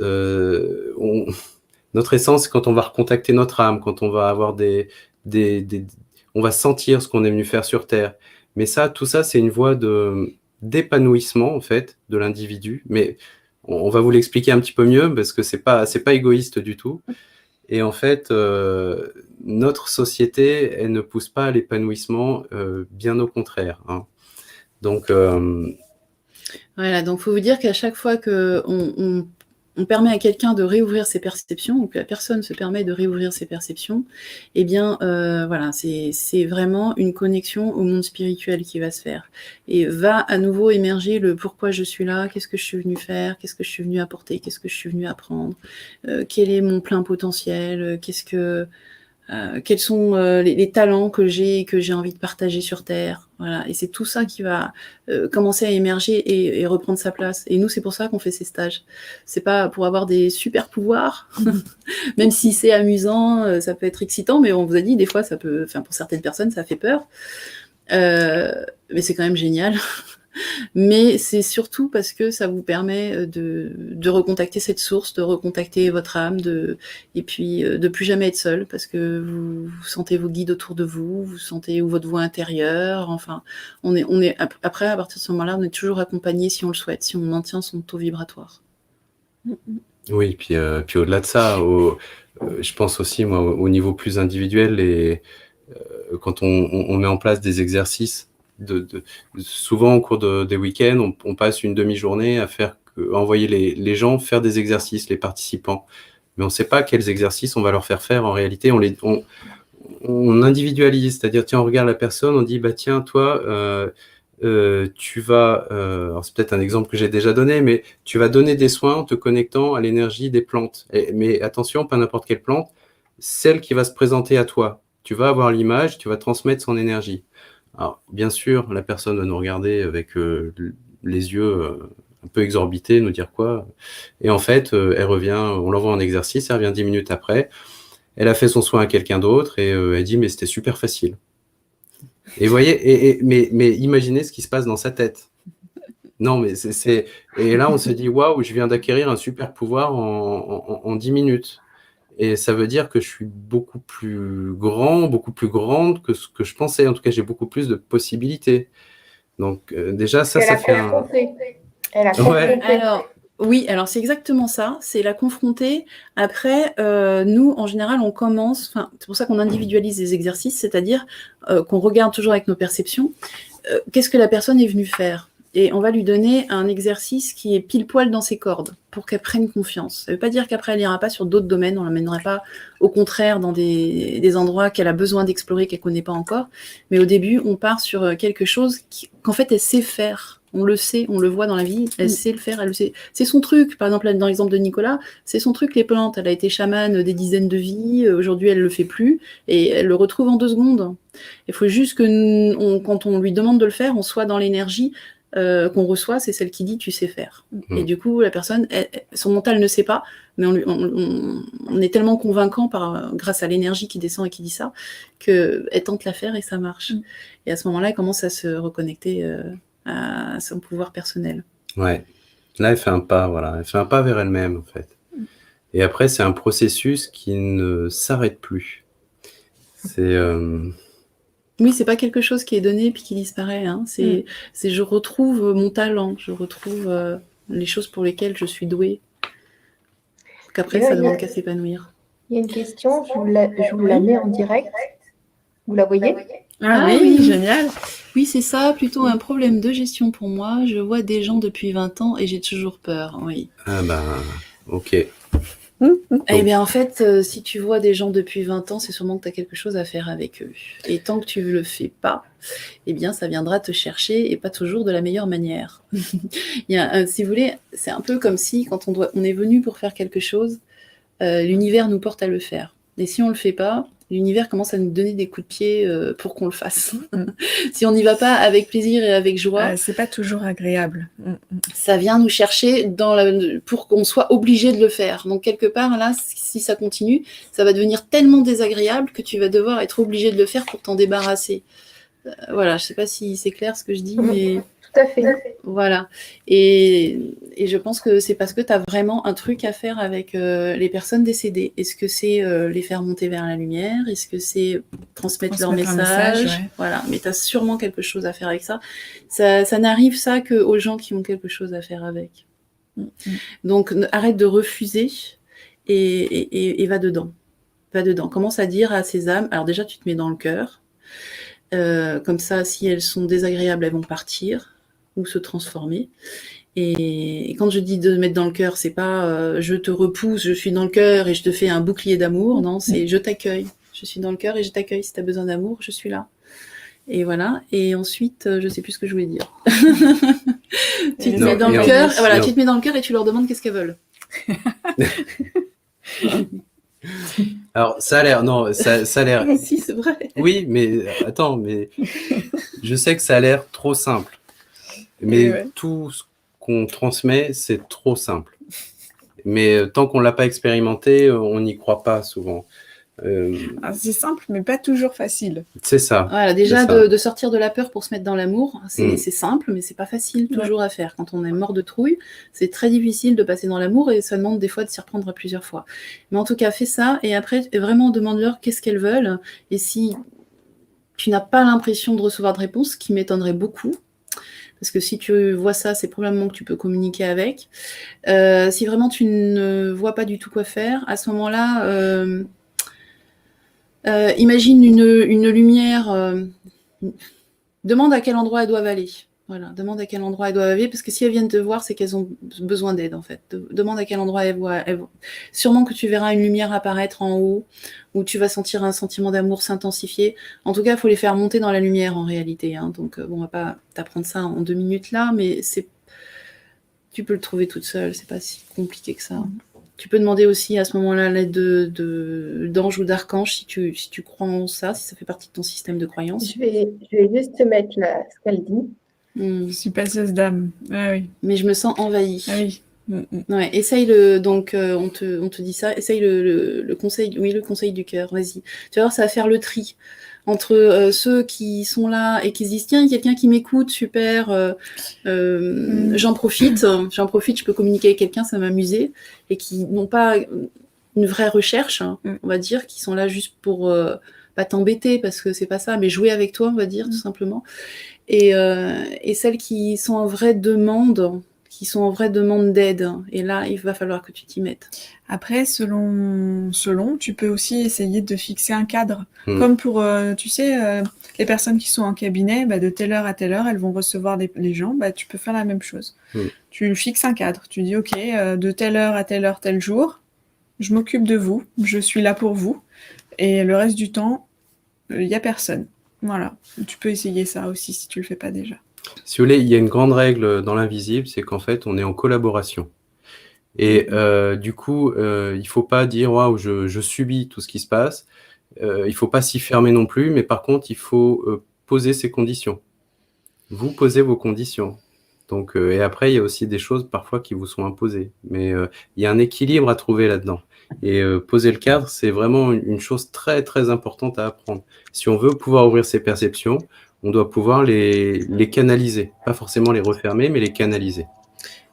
Notre essence, c'est quand on va recontacter notre âme, quand on va avoir on va sentir ce qu'on est venu faire sur Terre. Mais tout ça, c'est une voie d'épanouissement, en fait, de l'individu. Mais on va vous l'expliquer un petit peu mieux parce que c'est pas égoïste du tout. Et en fait, notre société, elle ne pousse pas à l'épanouissement, bien au contraire. Hein. Donc, voilà, donc il faut vous dire qu'à chaque fois qu'on permet à quelqu'un de réouvrir ses perceptions, ou que la personne se permet de réouvrir ses perceptions, eh bien, voilà, c'est vraiment une connexion au monde spirituel qui va se faire. Et va à nouveau émerger le pourquoi je suis là, qu'est-ce que je suis venu faire, qu'est-ce que je suis venu apporter, qu'est-ce que je suis venu apprendre, quel est mon plein potentiel, quels sont les talents que j'ai envie de partager sur Terre. Voilà. Et c'est tout ça qui va commencer à émerger et reprendre sa place. Et nous, c'est pour ça qu'on fait ces stages. C'est pas pour avoir des super pouvoirs, même si c'est amusant, ça peut être excitant, mais on vous a dit, des fois, pour certaines personnes, ça fait peur. Mais c'est quand même génial. Mais c'est surtout parce que ça vous permet de recontacter cette source, de recontacter votre âme, et puis de plus jamais être seul, parce que vous sentez vos guides autour de vous, vous sentez votre voix intérieure. Enfin, après, à partir de ce moment-là, on est toujours accompagné si on le souhaite, si on maintient son taux vibratoire. Oui, puis au-delà de ça, je pense aussi, moi, au niveau plus individuel, quand on met en place des exercices, souvent au cours des week-ends, on passe une demi-journée à envoyer les gens faire des exercices, les participants. Mais on ne sait pas quels exercices on va leur faire en réalité. On individualise, c'est-à-dire, tiens, on regarde la personne, on dit, bah tiens, toi, tu vas, alors c'est peut-être un exemple que j'ai déjà donné, mais tu vas donner des soins en te connectant à l'énergie des plantes. Mais attention, pas n'importe quelle plante, celle qui va se présenter à toi. Tu vas avoir l'image, tu vas transmettre son énergie. Alors, bien sûr, la personne va nous regarder avec les yeux un peu exorbités, nous dire quoi. Et en fait, elle revient, on l'envoie en exercice, elle revient 10 minutes après. Elle a fait son soin à quelqu'un d'autre et elle dit, mais c'était super facile. Et vous voyez, mais imaginez ce qui se passe dans sa tête. Non, mais et là, on se dit, waouh, je viens d'acquérir un super pouvoir en 10 minutes. Et ça veut dire que je suis beaucoup plus grande que ce que je pensais. En tout cas, j'ai beaucoup plus de possibilités. Donc, déjà, ça fait un... Elle a Ouais. Alors c'est exactement ça, c'est la confronter. Après, nous, en général, on commence, c'est pour ça qu'on individualise les exercices, c'est-à-dire qu'on regarde toujours avec nos perceptions, qu'est-ce que la personne est venue faire. Et on va lui donner un exercice qui est pile poil dans ses cordes, pour qu'elle prenne confiance. Ça ne veut pas dire qu'après, elle n'ira pas sur d'autres domaines, on ne l'amènerait pas, au contraire, dans des endroits qu'elle a besoin d'explorer, qu'elle ne connaît pas encore. Mais au début, on part sur quelque chose qu'en fait, elle sait faire. On le sait, on le voit dans la vie, elle sait le faire, elle le sait. C'est son truc, par exemple, dans l'exemple de Nicolas, c'est son truc, les plantes. Elle a été chamane des dizaines de vies, aujourd'hui, elle ne le fait plus, et elle le retrouve en 2 secondes. Il faut juste que, quand on lui demande de le faire, on soit dans l'énergie qu'on reçoit, c'est celle qui dit tu sais faire. Et du coup, la personne, son mental ne sait pas, mais on est tellement convaincant grâce à l'énergie qui descend et qui dit ça, qu'elle tente la faire et ça marche. Et à ce moment-là, elle commence à se reconnecter à son pouvoir personnel. Ouais. Là, elle fait un pas, voilà. Elle fait un pas vers elle-même, en fait. Et après, c'est un processus qui ne s'arrête plus. Oui, c'est pas quelque chose qui est donné puis qui disparaît. Hein. C'est je retrouve mon talent, je retrouve les choses pour lesquelles je suis douée. Qu'après, ça demande qu'à s'épanouir. Il y a une question, je vous la mets en direct. Vous la voyez ? Ah oui, génial. Oui, c'est ça, plutôt un problème de gestion pour moi. Je vois des gens depuis 20 ans et j'ai toujours peur, oui. Ah ben, ok. Eh bien, en fait, si tu vois des gens depuis 20 ans, c'est sûrement que tu as quelque chose à faire avec eux. Et tant que tu ne le fais pas, eh bien, ça viendra te chercher et pas toujours de la meilleure manière. Si vous voulez, c'est un peu comme si, quand on est venu pour faire quelque chose, l'univers nous porte à le faire. Et si on ne le fait pas, l'univers commence à nous donner des coups de pied pour qu'on le fasse. Si on n'y va pas avec plaisir et avec joie, c'est pas toujours agréable. Ça vient nous chercher pour qu'on soit obligé de le faire. Donc quelque part là, si ça continue, ça va devenir tellement désagréable que tu vas devoir être obligé de le faire pour t'en débarrasser. Voilà, je sais pas si c'est clair ce que je dis, mais tout à fait. Voilà. Et je pense que c'est parce que tu as vraiment un truc à faire avec les personnes décédées. Est-ce que c'est les faire monter vers la lumière? Est-ce que c'est transmettre leur message? Ouais. Voilà. Mais tu as sûrement quelque chose à faire avec ça. Ça n'arrive ça qu'aux gens qui ont quelque chose à faire avec. Donc, arrête de refuser et va dedans. Va dedans. Commence à dire à ces âmes, alors déjà, tu te mets dans le cœur. Comme ça, si elles sont désagréables, elles vont partir ou se transformer. Et quand je dis de mettre dans le cœur, c'est pas je te repousse, je suis dans le cœur et je te fais un bouclier d'amour. Non, c'est je t'accueille. Je suis dans le cœur et je t'accueille. Si tu as besoin d'amour, je suis là. Et voilà. Et ensuite, je sais plus ce que je voulais dire. Tu te mets dans le cœur. Voilà, tu te mets dans le cœur et tu leur demandes qu'est-ce qu'elles veulent. Alors, ça a l'air, non, ça a l'air. Si, c'est vrai. Oui, mais attends, mais je sais que ça a l'air trop simple. Mais tout ce qu'on transmet, c'est trop simple. Mais tant qu'on l'a pas expérimenté, on n'y croit pas souvent. C'est simple, mais pas toujours facile. C'est ça. Voilà, déjà C'est ça. de sortir de la peur pour se mettre dans l'amour, c'est simple, mais c'est pas facile toujours à faire. Quand on est mort de trouille, c'est très difficile de passer dans l'amour et ça demande des fois de s'y reprendre à plusieurs fois. Mais en tout cas, fais ça et après, vraiment demande-leur qu'est-ce qu'elles veulent. Et si tu n'as pas l'impression de recevoir de réponse, ce qui m'étonnerait beaucoup, parce que si tu vois ça, c'est probablement que tu peux communiquer avec. Si vraiment tu ne vois pas du tout quoi faire, à ce moment-là, imagine une lumière, demande à quel endroit elles doivent aller. Voilà, demande à quel endroit elles doivent aller, parce que si elles viennent te voir, c'est qu'elles ont besoin d'aide, en fait. Demande à quel endroit elles voient. Sûrement que tu verras une lumière apparaître en haut, où tu vas sentir un sentiment d'amour s'intensifier. En tout cas, il faut les faire monter dans la lumière, en réalité. Hein. Donc, bon, on va pas t'apprendre ça en 2 minutes là, mais tu peux le trouver toute seule, c'est pas si compliqué que ça. Tu peux demander aussi à ce moment-là l'aide d'ange ou d'archange si tu crois en ça, si ça fait partie de ton système de croyance. Je vais juste te mettre ce qu'elle dit. Je suis passeuse d'âme. Ah oui. Mais je me sens envahie. Ah oui. Ouais, essaye donc on te dit ça, essaye le conseil, oui, le conseil du cœur, vas-y. Tu vas voir, ça va faire le tri entre ceux qui sont là et qui se disent tiens, il y a quelqu'un qui m'écoute, super, j'en profite, je peux communiquer avec quelqu'un, ça va m'amuser, et qui n'ont pas une vraie recherche, on va dire, qui sont là juste pour pas t'embêter parce que c'est pas ça, mais jouer avec toi, on va dire, tout simplement. Et celles qui sont en vraie demande d'aide. Et là, il va falloir que tu t'y mettes. Après, selon, tu peux aussi essayer de fixer un cadre. Comme pour, tu sais, les personnes qui sont en cabinet, de telle heure à telle heure, elles vont recevoir les gens. Tu peux faire la même chose. Tu fixes un cadre. Tu dis, OK, de telle heure à telle heure, tel jour, je m'occupe de vous. Je suis là pour vous. Et le reste du temps, il n'y a personne. Voilà. Tu peux essayer ça aussi si tu le fais pas déjà. Si vous voulez, il y a une grande règle dans l'invisible, c'est qu'en fait, on est en collaboration. Et du coup, il faut pas dire « Waouh, je subis tout ce qui se passe ». Il faut pas s'y fermer non plus, mais par contre, il faut poser ses conditions. Vous posez vos conditions. Donc, et après, il y a aussi des choses parfois qui vous sont imposées. Mais il y a un équilibre à trouver là-dedans. Et poser le cadre, c'est vraiment une chose très, très importante à apprendre. Si on veut pouvoir ouvrir ses perceptions, on doit pouvoir les canaliser. Pas forcément les refermer, mais les canaliser.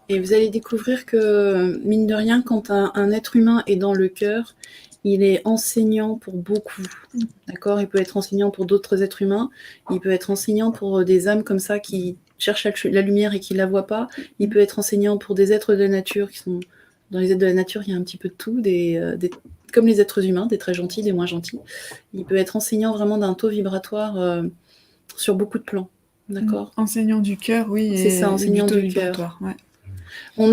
Et vous allez découvrir que, mine de rien, quand un être humain est dans le cœur, il est enseignant pour beaucoup. D'accord ? Il peut être enseignant pour d'autres êtres humains. Il peut être enseignant pour des âmes comme ça qui cherchent la lumière et qui ne la voient pas. Il peut être enseignant pour des êtres de la nature qui sont... Dans les êtres de la nature, il y a un petit peu de tout, comme les êtres humains, des très gentils, des moins gentils. Il peut être enseignant vraiment d'un taux vibratoire sur beaucoup de plans. D'accord ? Enseignant du cœur, oui. C'est ça, enseignant du cœur. Ouais.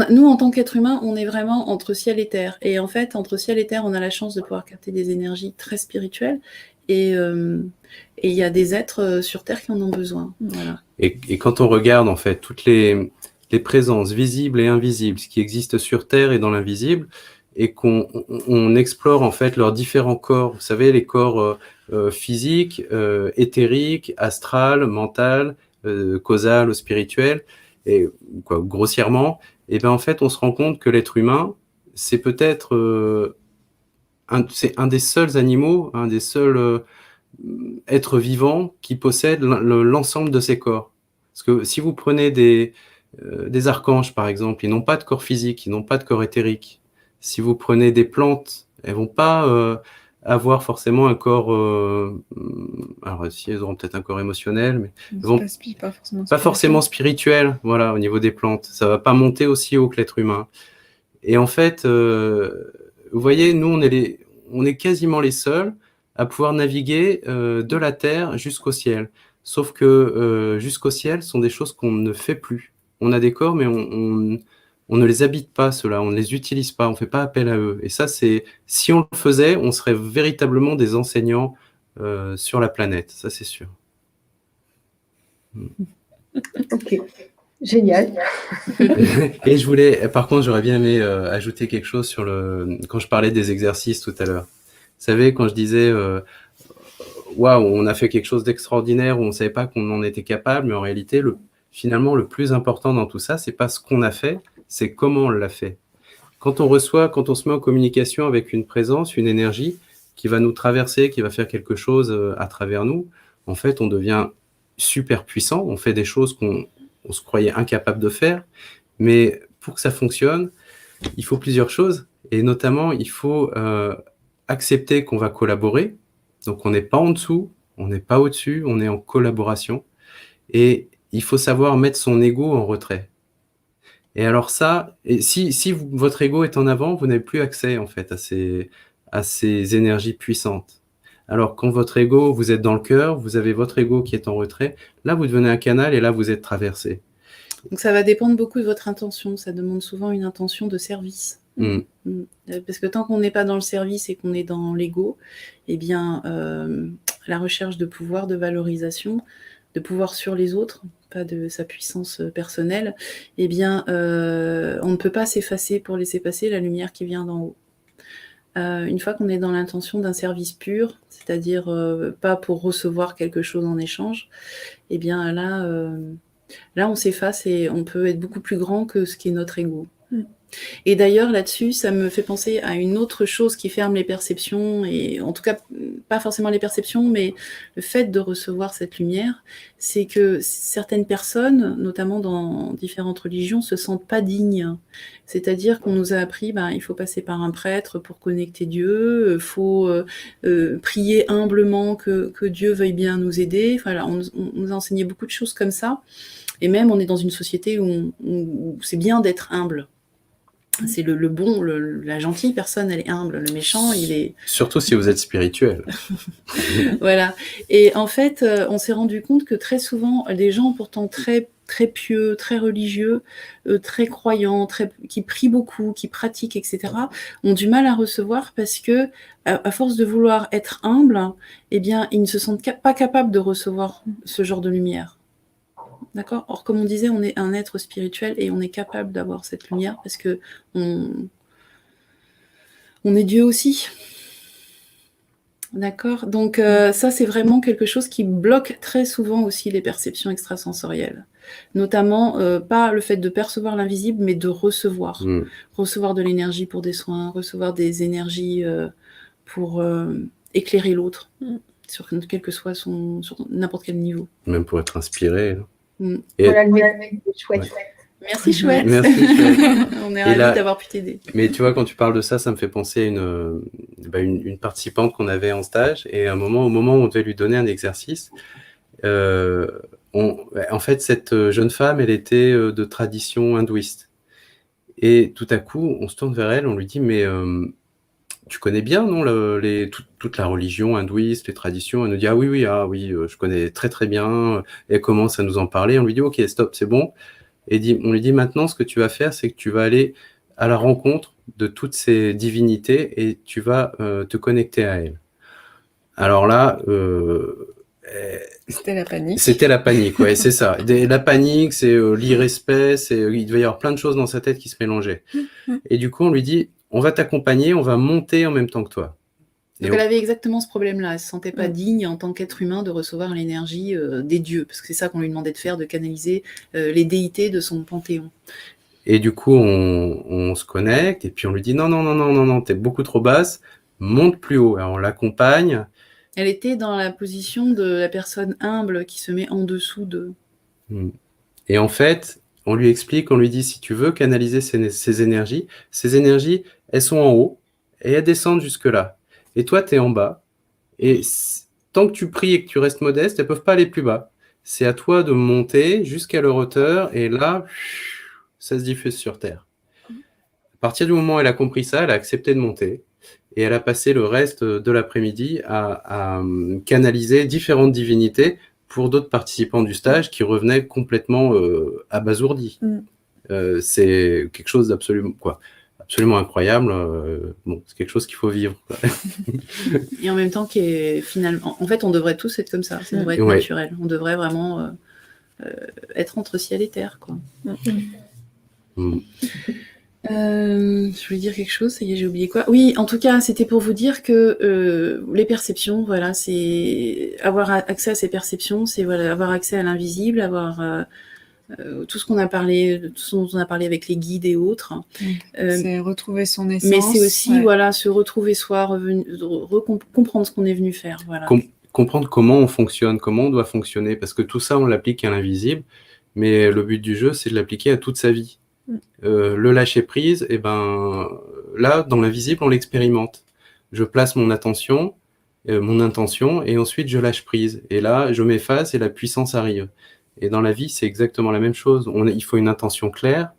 Nous, en tant qu'être humain, on est vraiment entre ciel et terre. Et en fait, entre ciel et terre, on a la chance de pouvoir capter des énergies très spirituelles. Et il y a des êtres sur terre qui en ont besoin. Voilà. Et quand on regarde, en fait, toutes les présences visibles et invisibles, ce qui existe sur terre et dans l'invisible, et qu'on explore, en fait, leurs différents corps. Vous savez, les corps physiques, éthériques, astral, mental, causal ou spirituel, et quoi, grossièrement, et ben en fait, on se rend compte que l'être humain, c'est peut-être c'est un des seuls animaux, un des seuls êtres vivants qui possèdent l'ensemble de ces corps. Parce que si vous prenez des archanges, par exemple, ils n'ont pas de corps physique, ils n'ont pas de corps éthérique. Si vous prenez des plantes, elles vont pas avoir forcément un corps... alors, si elles auront peut-être un corps émotionnel, mais elles vont pas forcément spirituel, voilà, au niveau des plantes. Ça va pas monter aussi haut que l'être humain. Et en fait, vous voyez, nous, on est quasiment les seuls à pouvoir naviguer de la terre jusqu'au ciel. Sauf que jusqu'au ciel sont des choses qu'on ne fait plus. On a des corps, mais on ne les habite pas, ceux-là, on ne les utilise pas, on ne fait pas appel à eux. Et ça, si on le faisait, on serait véritablement des enseignants sur la planète, ça c'est sûr. Ok, génial. Et par contre, j'aurais bien aimé ajouter quelque chose quand je parlais des exercices tout à l'heure. Vous savez, quand je disais waouh, on a fait quelque chose d'extraordinaire, où on ne savait pas qu'on en était capable, mais en réalité, finalement, le plus important dans tout ça, c'est pas ce qu'on a fait, c'est comment on l'a fait. Quand on se met en communication avec une présence, une énergie, qui va nous traverser, qui va faire quelque chose à travers nous, en fait, on devient super puissant, on fait des choses qu'on se croyait incapable de faire, mais pour que ça fonctionne, il faut plusieurs choses, et notamment, il faut accepter qu'on va collaborer, donc on n'est pas en dessous, on n'est pas au-dessus, on est en collaboration, et il faut savoir mettre son ego en retrait. Et alors ça, et si votre ego est en avant, vous n'avez plus accès en fait à ces énergies puissantes. Alors quand votre ego, vous êtes dans le cœur, vous avez votre ego qui est en retrait, là vous devenez un canal et là vous êtes traversé. Donc ça va dépendre beaucoup de votre intention, ça demande souvent une intention de service. Parce que tant qu'on n'est pas dans le service et qu'on est dans l'ego, eh bien la recherche de pouvoir, de valorisation, de pouvoir sur les autres, pas de sa puissance personnelle, eh bien, on ne peut pas s'effacer pour laisser passer la lumière qui vient d'en haut. Une fois qu'on est dans l'intention d'un service pur, c'est-à-dire pas pour recevoir quelque chose en échange, eh bien là on s'efface et on peut être beaucoup plus grand que ce qui est notre ego. Et d'ailleurs, là-dessus, ça me fait penser à une autre chose qui ferme les perceptions, et en tout cas, pas forcément les perceptions, mais le fait de recevoir cette lumière, c'est que certaines personnes, notamment dans différentes religions, se sentent pas dignes. C'est-à-dire qu'on nous a appris, il faut passer par un prêtre pour connecter Dieu, il faut prier humblement que Dieu veuille bien nous aider. Enfin, là, on nous a enseigné beaucoup de choses comme ça, et même on est dans une société où c'est bien d'être humble. C'est le bon, la gentille personne, elle est humble. Le méchant, il est... Surtout si vous êtes spirituel. Voilà. Et en fait, on s'est rendu compte que très souvent, des gens pourtant très, très pieux, très religieux, très croyants, qui prient beaucoup, qui pratiquent, etc., ont du mal à recevoir parce que, à force de vouloir être humble, eh bien, ils ne se sentent pas capables de recevoir ce genre de lumière. D'accord ? Or, comme on disait, on est un être spirituel et on est capable d'avoir cette lumière parce que on est Dieu aussi. D'accord ? Donc, ça, c'est vraiment quelque chose qui bloque très souvent aussi les perceptions extrasensorielles. Notamment, pas le fait de percevoir l'invisible, mais de recevoir. Recevoir de l'énergie pour des soins, recevoir des énergies pour éclairer l'autre, sur quel que soit sur n'importe quel niveau. Même pour être inspiré. Et... Voilà le message, chouette. Ouais. Merci chouette. Merci chouette. On est ravis d'avoir pu t'aider. Mais tu vois, quand tu parles de ça, ça me fait penser à une participante qu'on avait en stage, et au moment où on devait lui donner un exercice, en fait, cette jeune femme, elle était de tradition hindouiste. Et tout à coup, on se tourne vers elle, on lui dit, mais tu connais bien, non, toute la religion hindouiste, les traditions? Elle nous dit, ah oui, je connais très très bien. Et elle commence à nous en parler. On lui dit, ok, stop, c'est bon. Et on lui dit, maintenant, ce que tu vas faire, c'est que tu vas aller à la rencontre de toutes ces divinités et tu vas te connecter à elles. Alors là, c'était la panique. C'était la panique, ouais, c'est ça. La panique, c'est l'irrespect, il devait y avoir plein de choses dans sa tête qui se mélangeaient. Et du coup, on lui dit, on va t'accompagner, on va monter en même temps que toi. Donc elle avait exactement ce problème-là, elle ne se sentait pas digne en tant qu'être humain de recevoir l'énergie des dieux, parce que c'est ça qu'on lui demandait de faire, de canaliser les déités de son panthéon. Et du coup, on se connecte, et puis on lui dit, non, t'es beaucoup trop basse, monte plus haut. Alors on l'accompagne. Elle était dans la position de la personne humble qui se met en dessous d'eux. Et en fait, on lui explique, on lui dit, si tu veux canaliser ces énergies, elles sont en haut, et elles descendent jusque-là. Et toi, tu es en bas. Et tant que tu pries et que tu restes modeste, elles ne peuvent pas aller plus bas. C'est à toi de monter jusqu'à leur hauteur. Et là, ça se diffuse sur Terre. À partir du moment où elle a compris ça, elle a accepté de monter. Et elle a passé le reste de l'après-midi à canaliser différentes divinités pour d'autres participants du stage qui revenaient complètement abasourdis. C'est quelque chose d'absolument incroyable. C'est quelque chose qu'il faut vivre. Et en même temps, qui est finalement... En fait, on devrait tous être comme ça. Ça devrait être naturel. On devrait vraiment être entre ciel et terre, quoi. Je voulais dire quelque chose, ça y est, j'ai oublié quoi. Oui, en tout cas, c'était pour vous dire que les perceptions, voilà, c'est avoir accès à ces perceptions, c'est avoir accès à l'invisible, avoir tout ce qu'on a parlé, tout ce dont on a parlé avec les guides et autres. C'est retrouver son essence. Mais c'est aussi voilà, se retrouver soi, comprendre ce qu'on est venu faire. Voilà. Comprendre comment on fonctionne, comment on doit fonctionner, parce que tout ça, on l'applique à l'invisible, mais le but du jeu, c'est de l'appliquer à toute sa vie. Le lâcher prise, et ben là, dans l'invisible, on l'expérimente. Je place mon attention, mon intention, et ensuite je lâche prise. Et là, je m'efface et la puissance arrive. Et dans la vie, c'est exactement la même chose. Il faut une intention claire,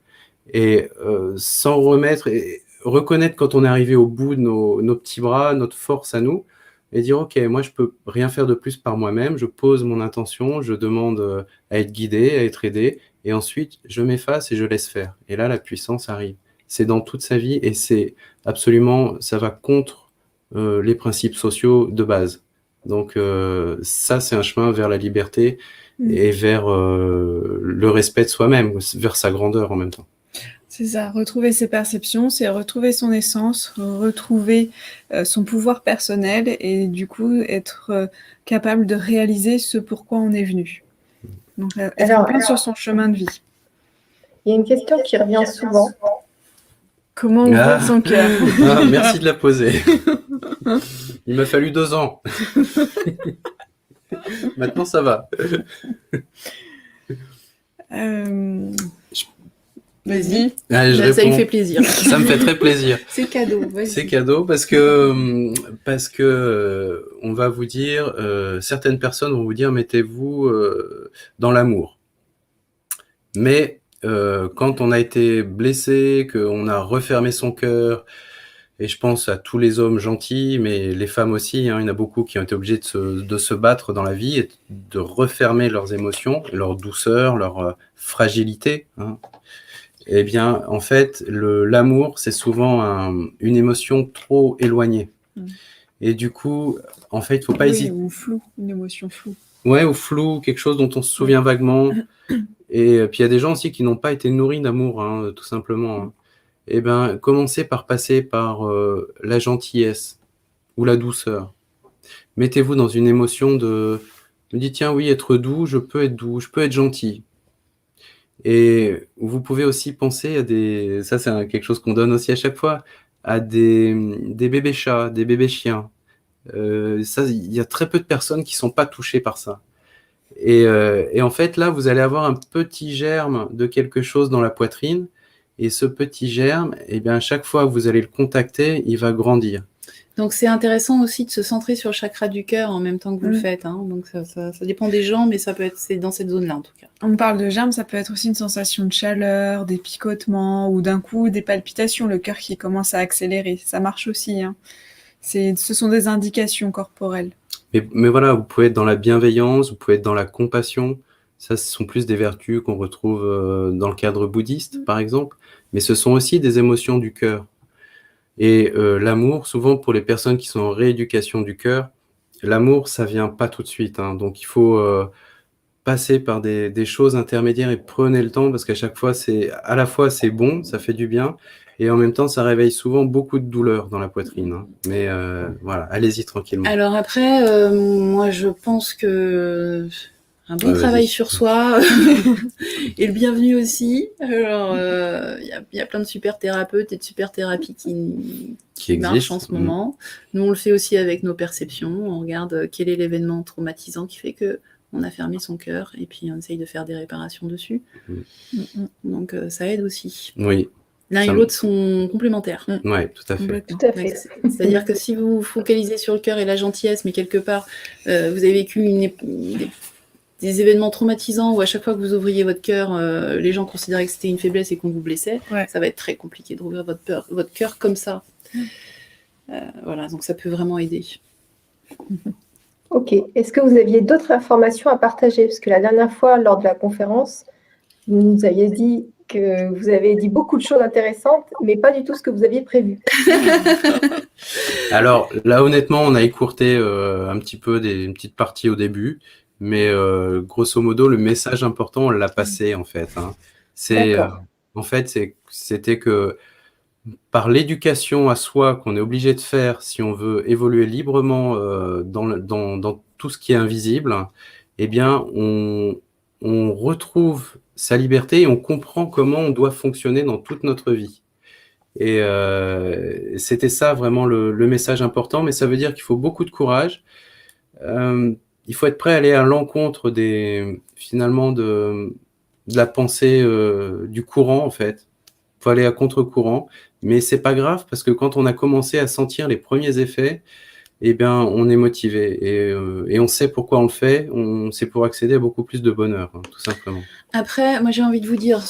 et sans remettre, et reconnaître quand on est arrivé au bout de nos petits bras, notre force à nous, et dire, OK, moi, je peux rien faire de plus par moi-même, je pose mon intention, je demande à être guidé, à être aidé, et ensuite, je m'efface et je laisse faire. Et là, la puissance arrive. C'est dans toute sa vie, et c'est absolument, ça va contre les principes sociaux de base. Donc, ça, c'est un chemin vers la liberté et vers le respect de soi-même, vers sa grandeur en même temps. C'est ça, retrouver ses perceptions, c'est retrouver son essence, retrouver son pouvoir personnel et du coup être capable de réaliser ce pourquoi on est venu. Donc être bien sur son chemin de vie. Il y a une question qui revient souvent. Comment ouvrir son cœur? Merci de la poser. Il m'a fallu 2 ans. Maintenant, ça va. Vas-y. Allez, Ça lui fait plaisir. Ça me fait très plaisir. C'est cadeau. C'est cadeau parce que on va vous dire, certaines personnes vont vous dire, mettez-vous dans l'amour. Mais quand on a été blessé, qu'on a refermé son cœur, et je pense à tous les hommes gentils, mais les femmes aussi, hein, il y en a beaucoup qui ont été obligés de se battre dans la vie et de refermer leurs émotions, leur douceur, leur fragilité. Hein. Eh bien, en fait, l'amour, c'est souvent une émotion trop éloignée. Et du coup, en fait, il ne faut pas hésiter. Ou flou, une émotion floue. Ouais, ou flou, quelque chose dont on se souvient vaguement. Et puis, il y a des gens aussi qui n'ont pas été nourris d'amour, hein, tout simplement. Hein. Eh bien, commencez par passer par la gentillesse ou la douceur. Mettez-vous dans une émotion de... Me dites, tiens, oui, être doux, je peux être gentil. Et vous pouvez aussi penser à des... Ça, c'est quelque chose qu'on donne aussi à chaque fois, à des bébés chats, des bébés chiens. Ça, il y a très peu de personnes qui ne sont pas touchées par ça. Et en fait, là, vous allez avoir un petit germe de quelque chose dans la poitrine. Et ce petit germe, eh bien, chaque fois que vous allez le contacter, il va grandir. Donc, c'est intéressant aussi de se centrer sur le chakra du cœur en même temps que vous le faites. Hein. Donc, ça dépend des gens, mais c'est dans cette zone-là, en tout cas. On parle de germe, ça peut être aussi une sensation de chaleur, des picotements, ou d'un coup, des palpitations, le cœur qui commence à accélérer. Ça marche aussi. Hein. Ce sont des indications corporelles. Mais voilà, vous pouvez être dans la bienveillance, vous pouvez être dans la compassion. Ça, ce sont plus des vertus qu'on retrouve dans le cadre bouddhiste, par exemple. Mais ce sont aussi des émotions du cœur. Et l'amour, souvent pour les personnes qui sont en rééducation du cœur, l'amour, ça vient pas tout de suite. Hein. Donc, il faut passer par des choses intermédiaires et prenez le temps parce qu'à chaque fois, à la fois, c'est bon, ça fait du bien. Et en même temps, ça réveille souvent beaucoup de douleur dans la poitrine. Hein. Mais voilà, allez-y tranquillement. Alors après, moi, je pense que... Un bon travail sur soi et le bienvenu aussi. Alors, y a plein de super thérapeutes et de super thérapies qui marchent en ce moment. Nous, on le fait aussi avec nos perceptions. On regarde quel est l'événement traumatisant qui fait que on a fermé son cœur et puis on essaye de faire des réparations dessus. Donc, ça aide aussi. Oui. L'un et l'autre sont complémentaires. Oui, tout à fait. Tout à fait. C'est-à-dire que si vous vous focalisez sur le cœur et la gentillesse, mais quelque part, vous avez vécu des événements traumatisants où à chaque fois que vous ouvriez votre cœur, les gens considéraient que c'était une faiblesse et qu'on vous blessait, ça va être très compliqué de rouvrir votre cœur comme ça. Voilà, donc ça peut vraiment aider. Ok. Est-ce que vous aviez d'autres informations à partager? Parce que la dernière fois, lors de la conférence, vous nous aviez dit que vous avez dit beaucoup de choses intéressantes, mais pas du tout ce que vous aviez prévu. Alors là, honnêtement, on a écourté un petit peu une petite partie au début. Mais grosso modo, le message important, on l'a passé en fait. Hein. C'était que par l'éducation à soi qu'on est obligé de faire si on veut évoluer librement dans tout ce qui est invisible, eh bien, on on retrouve sa liberté et on comprend comment on doit fonctionner dans toute notre vie. Et c'était ça vraiment le message important, mais ça veut dire qu'il faut beaucoup de courage. Il faut être prêt à aller à l'encontre finalement de la pensée du courant, en fait. Il faut aller à contre-courant, mais c'est pas grave parce que quand on a commencé à sentir les premiers effets, eh bien, on est motivé et on sait pourquoi on le fait. C'est pour accéder à beaucoup plus de bonheur, hein, tout simplement. Après, moi j'ai envie de vous dire,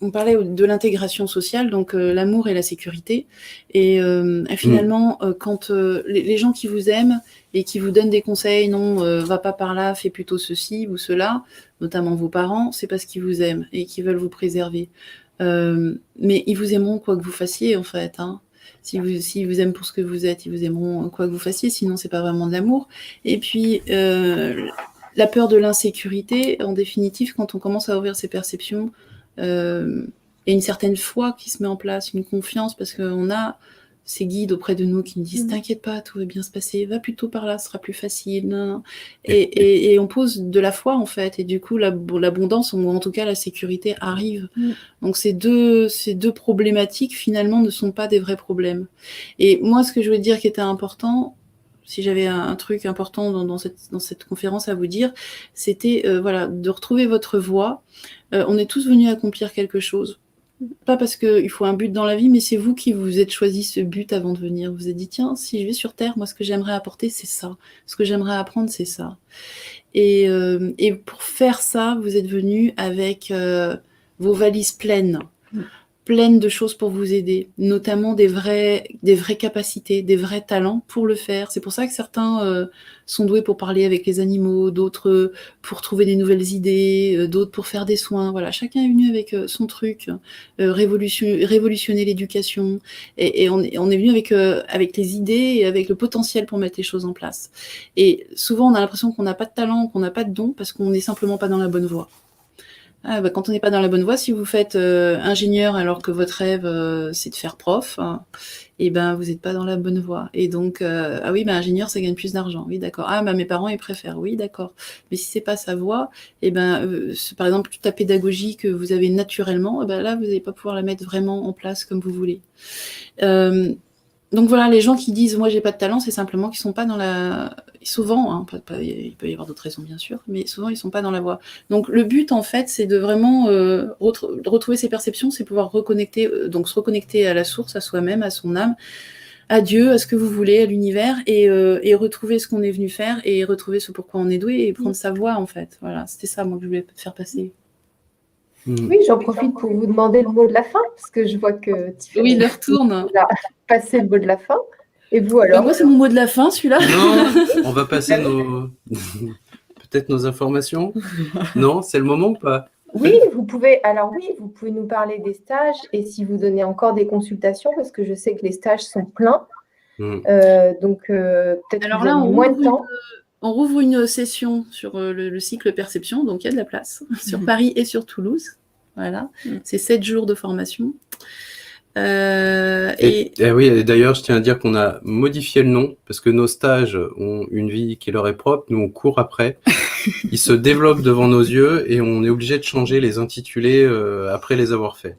on parlait de l'intégration sociale, donc l'amour et la sécurité. Et finalement, quand les gens qui vous aiment et qui vous donnent des conseils, non, va pas par là, fais plutôt ceci ou cela, notamment vos parents, c'est parce qu'ils vous aiment et qu'ils veulent vous préserver. Mais ils vous aimeront quoi que vous fassiez, en fait. Hein. S'ils vous aiment pour ce que vous êtes, ils vous aimeront quoi que vous fassiez, sinon c'est pas vraiment de l'amour. Et puis, la peur de l'insécurité, en définitive, quand on commence à ouvrir ses perceptions, et une certaine foi qui se met en place, une confiance, parce qu'on a ces guides auprès de nous qui nous disent t'inquiète pas, tout va bien se passer, va plutôt par là, ce sera plus facile. Et on pose de la foi en fait, et du coup l'abondance, ou en tout cas la sécurité arrive. Donc ces deux problématiques finalement ne sont pas des vrais problèmes. Et moi ce que je voulais dire qui était important, si j'avais un truc important dans cette conférence à vous dire, c'était voilà, de retrouver votre voie. On est tous venus accomplir quelque chose. Pas parce qu'il faut un but dans la vie, mais c'est vous qui vous êtes choisi ce but avant de venir. Vous vous êtes dit, tiens, si je vais sur Terre, moi, ce que j'aimerais apporter, c'est ça. Ce que j'aimerais apprendre, c'est ça. Et pour faire ça, vous êtes venus avec vos valises pleines de choses pour vous aider, notamment des vraies capacités, des vrais talents pour le faire. C'est pour ça que certains sont doués pour parler avec les animaux, d'autres pour trouver des nouvelles idées, d'autres pour faire des soins. Voilà, chacun est venu avec son truc, révolutionner l'éducation, et on est venu avec les idées et avec le potentiel pour mettre les choses en place. Et souvent, on a l'impression qu'on n'a pas de talent, qu'on n'a pas de don, parce qu'on n'est simplement pas dans la bonne voie. Quand on n'est pas dans la bonne voie, si vous faites ingénieur alors que votre rêve c'est de faire prof, et ben vous n'êtes pas dans la bonne voie. Et donc ah oui, ingénieur ça gagne plus d'argent. Oui d'accord. Ah mes parents ils préfèrent. Oui d'accord. Mais si c'est pas sa voie, et ben par exemple toute la pédagogie que vous avez naturellement, là vous n'allez pas pouvoir la mettre vraiment en place comme vous voulez. Donc voilà, les gens qui disent moi j'ai pas de talent, c'est simplement qu'ils sont pas dans la. Souvent, hein, il peut y avoir d'autres raisons bien sûr, mais souvent ils sont pas dans la voie. Donc le but en fait, c'est de vraiment retrouver ses perceptions, c'est pouvoir reconnecter, donc se reconnecter à la source, à soi-même, à son âme, à Dieu, à ce que vous voulez, à l'univers, et retrouver ce qu'on est venu faire et retrouver ce pourquoi on est doué et prendre sa voie en fait. Voilà, c'était ça moi que je voulais faire passer. Oui, j'en profite pour vous demander le mot de la fin, parce que je vois que oui, l'heure tourne. Passer le mot de la fin. Et vous alors moi, c'est mon mot de la fin, celui-là. Non, on va passer peut-être nos informations. Non, c'est le moment ou pas? Oui, vous pouvez nous parler des stages et si vous donnez encore des consultations, parce que je sais que les stages sont pleins. Donc, peut-être que vous avez moins de temps. On rouvre une session sur le cycle perception, donc il y a de la place, sur Paris et sur Toulouse. Voilà, c'est 7 jours de formation. Oui, et d'ailleurs, je tiens à dire qu'on a modifié le nom, parce que nos stages ont une vie qui leur est propre, nous on court après. Ils se développent devant nos yeux et on est obligé de changer les intitulés après les avoir faits.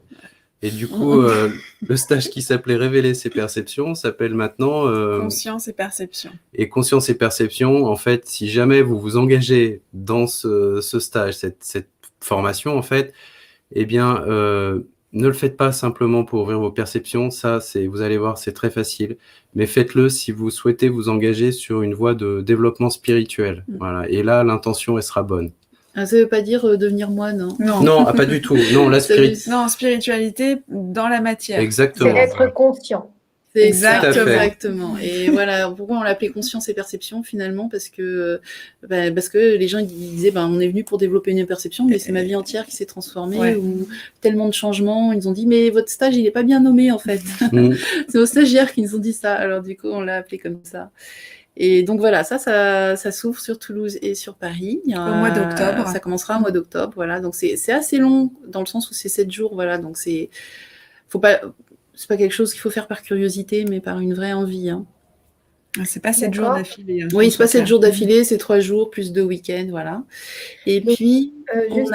Et du coup, le stage qui s'appelait Révéler ses perceptions s'appelle maintenant Conscience et perception. Et conscience et perception, en fait, si jamais vous vous engagez dans ce stage, cette formation, en fait, eh bien, ne le faites pas simplement pour ouvrir vos perceptions. Ça, vous allez voir, c'est très facile. Mais faites-le si vous souhaitez vous engager sur une voie de développement spirituel. Voilà. Et là, l'intention, elle sera bonne. Ça ne veut pas dire devenir moine. Non, pas du tout. Non, spiritualité dans la matière. Exactement. C'est être conscient. C'est exactement. Et voilà, pourquoi on l'appelait conscience et perception finalement, parce que les gens ils disaient on est venu pour développer une perception, mais c'est ma vie entière qui s'est transformée, ou tellement de changements. Ils ont dit mais votre stage il n'est pas bien nommé en fait. C'est aux stagiaires qui nous ont dit ça. Alors du coup on l'a appelé comme ça. Et donc voilà, ça s'ouvre sur Toulouse et sur Paris. Au mois d'octobre. Ça commencera au mois d'octobre, voilà. Donc c'est assez long dans le sens où c'est 7 jours, voilà. Donc c'est pas quelque chose qu'il faut faire par curiosité, mais par une vraie envie. Hein. C'est pas 7 jours D'accord. d'affilée. Oui, c'est pas 7 jours d'affilée, c'est 3 jours plus 2 week-ends, voilà. Et Donc, puis, juste,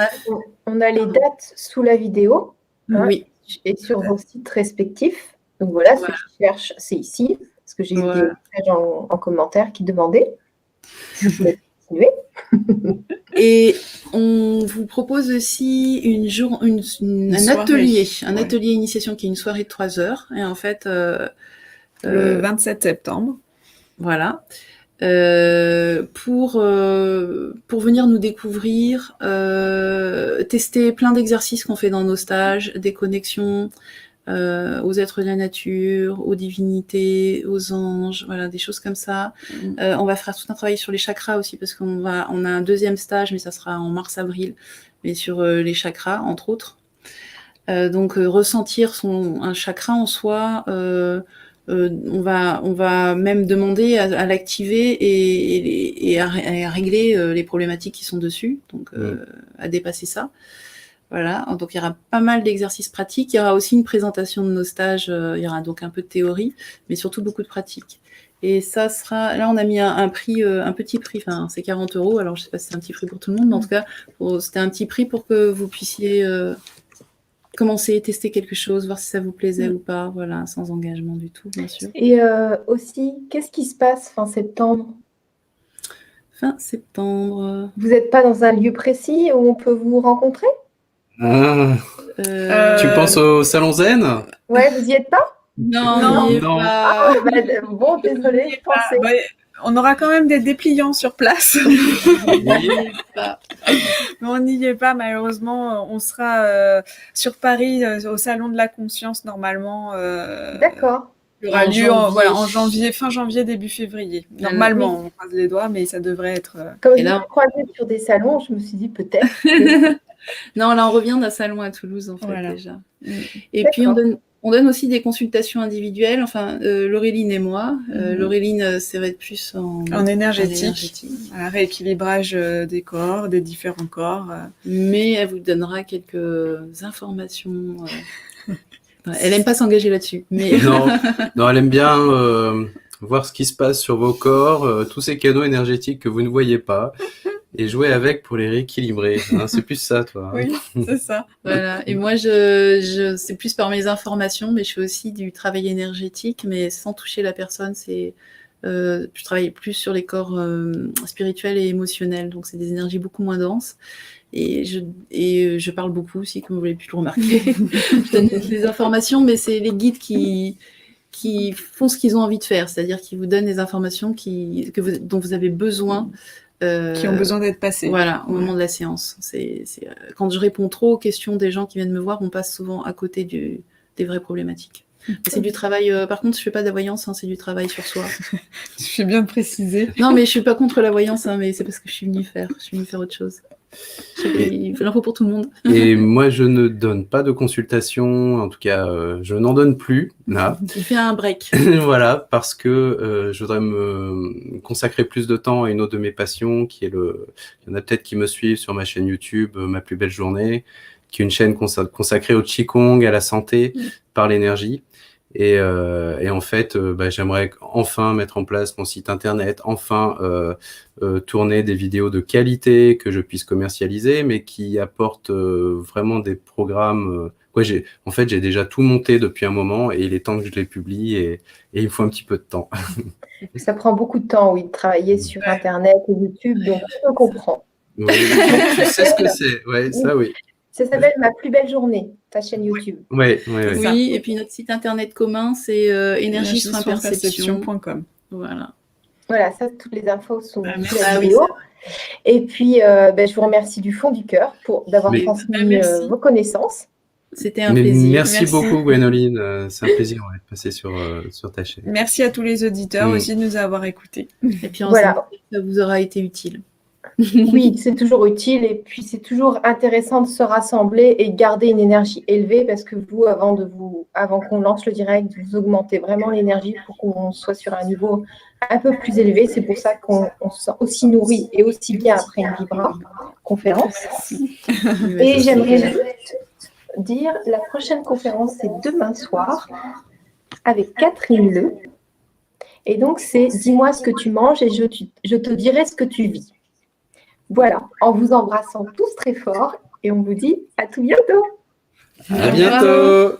on a les dates sous la vidéo, hein, oui, et sur vos sites respectifs. Donc voilà, ceux qui cherchent, c'est ici, parce que j'ai eu des messages en commentaire qui demandaient. Je vous laisse continuer. Et on vous propose aussi un atelier initiation qui est une soirée de 3 heures. Et en fait, le 27 septembre. Voilà. Pour venir nous découvrir, tester plein d'exercices qu'on fait dans nos stages, des connexions aux êtres de la nature, aux divinités, aux anges, voilà, des choses comme ça. On va faire tout un travail sur les chakras aussi, parce on a un deuxième stage, mais ça sera en mars-avril, mais sur les chakras, entre autres. Donc ressentir un chakra en soi, on va même demander à l'activer et à régler les problématiques qui sont dessus, donc à dépasser ça. Voilà, donc il y aura pas mal d'exercices pratiques. Il y aura aussi une présentation de nos stages. Il y aura donc un peu de théorie, mais surtout beaucoup de pratique. Et ça sera. Là, on a mis un prix, un petit prix. Enfin, c'est 40 €. Alors, je sais pas si c'est un petit prix pour tout le monde, mais en tout cas, c'était un petit prix pour que vous puissiez commencer, tester quelque chose, voir si ça vous plaisait ou pas. Voilà, sans engagement du tout, bien sûr. Et aussi, qu'est-ce qui se passe fin septembre? Fin septembre. Vous n'êtes pas dans un lieu précis où on peut vous rencontrer? Tu penses au Salon Zen? Ouais, vous y êtes pas? Non. Ah, bon, désolé, je pensais. On aura quand même des dépliants sur place. Mais on n'y est pas, malheureusement. On sera sur Paris, au Salon de la Conscience, normalement. D'accord. Il aura lieu en janvier, fin janvier, début février. Normalement, on croise les doigts, mais ça devrait être... Comme je l'ai croisé sur des salons, je me suis dit peut-être. Non, là, on revient d'un salon à Toulouse, en fait, déjà. Et puis, on donne aussi des consultations individuelles, enfin, Laureline et moi. Laureline, ça va être plus en énergétique. Un rééquilibrage des corps, des différents corps. Mais elle vous donnera quelques informations. Elle n'aime pas s'engager là-dessus. Mais... Non, elle aime bien voir ce qui se passe sur vos corps, tous ces canaux énergétiques que vous ne voyez pas. Et jouer avec pour les rééquilibrer. Hein, c'est plus ça, toi. Oui, c'est ça. Voilà. Et moi, c'est plus par mes informations, mais je fais aussi du travail énergétique, mais sans toucher la personne. Je travaille plus sur les corps spirituels et émotionnels, donc c'est des énergies beaucoup moins denses. Et je parle beaucoup aussi, comme vous l'avez pu le remarquer. Je donne des informations, mais c'est les guides qui font ce qu'ils ont envie de faire, c'est-à-dire qu'ils vous donnent des informations dont vous avez besoin. Qui ont besoin d'être passés. Voilà, au moment de la séance. Quand je réponds trop aux questions des gens qui viennent me voir, on passe souvent à côté des vraies problématiques. C'est du travail. Par contre, je fais pas de la voyance, c'est du travail sur soi. Tu fais bien de préciser. Non, mais je suis pas contre la voyance, mais c'est parce que je suis venue faire autre chose. Il faut l'info pour tout le monde. Et moi, je ne donne pas de consultation, en tout cas, je n'en donne plus, là. Il fait un break. Voilà, parce que je voudrais me consacrer plus de temps à une autre de mes passions, il y en a peut-être qui me suivent sur ma chaîne YouTube, Ma plus belle journée, qui est une chaîne consacrée au Qigong, à la santé, par l'énergie. Et en fait, j'aimerais enfin mettre en place mon site internet, enfin tourner des vidéos de qualité que je puisse commercialiser, mais qui apportent vraiment des programmes. J'ai déjà tout monté depuis un moment et il est temps que je les publie et il me faut un petit peu de temps. Ça prend beaucoup de temps, oui, de travailler sur Internet et YouTube, donc je comprends. Oui, tu sais ce que c'est, ouais, ça oui. Ça s'appelle Ma plus belle journée, ta chaîne YouTube. Oui, et puis notre site internet commun, c'est énergie-perception.com. Voilà, ça, toutes les infos sont sur la vidéo. Et puis, je vous remercie du fond du cœur d'avoir transmis vos connaissances. C'était un plaisir. Merci beaucoup, Gwénoline. C'est un plaisir de passer sur ta chaîne. Merci à tous les auditeurs aussi de nous avoir écoutés. Et puis, ça vous aura été utile. Oui, c'est toujours utile et puis c'est toujours intéressant de se rassembler et de garder une énergie élevée parce que vous, avant qu'on lance le direct, vous augmentez vraiment l'énergie pour qu'on soit sur un niveau un peu plus élevé. C'est pour ça qu'on se sent aussi nourri et aussi bien après une Vibra conférence. Et j'aimerais juste dire, la prochaine conférence, c'est demain soir avec Catherine Le. Et donc, c'est « Dis-moi ce que tu manges et je te dirai ce que tu vis ». Voilà, en vous embrassant tous très fort et on vous dit à tout bientôt. À bientôt.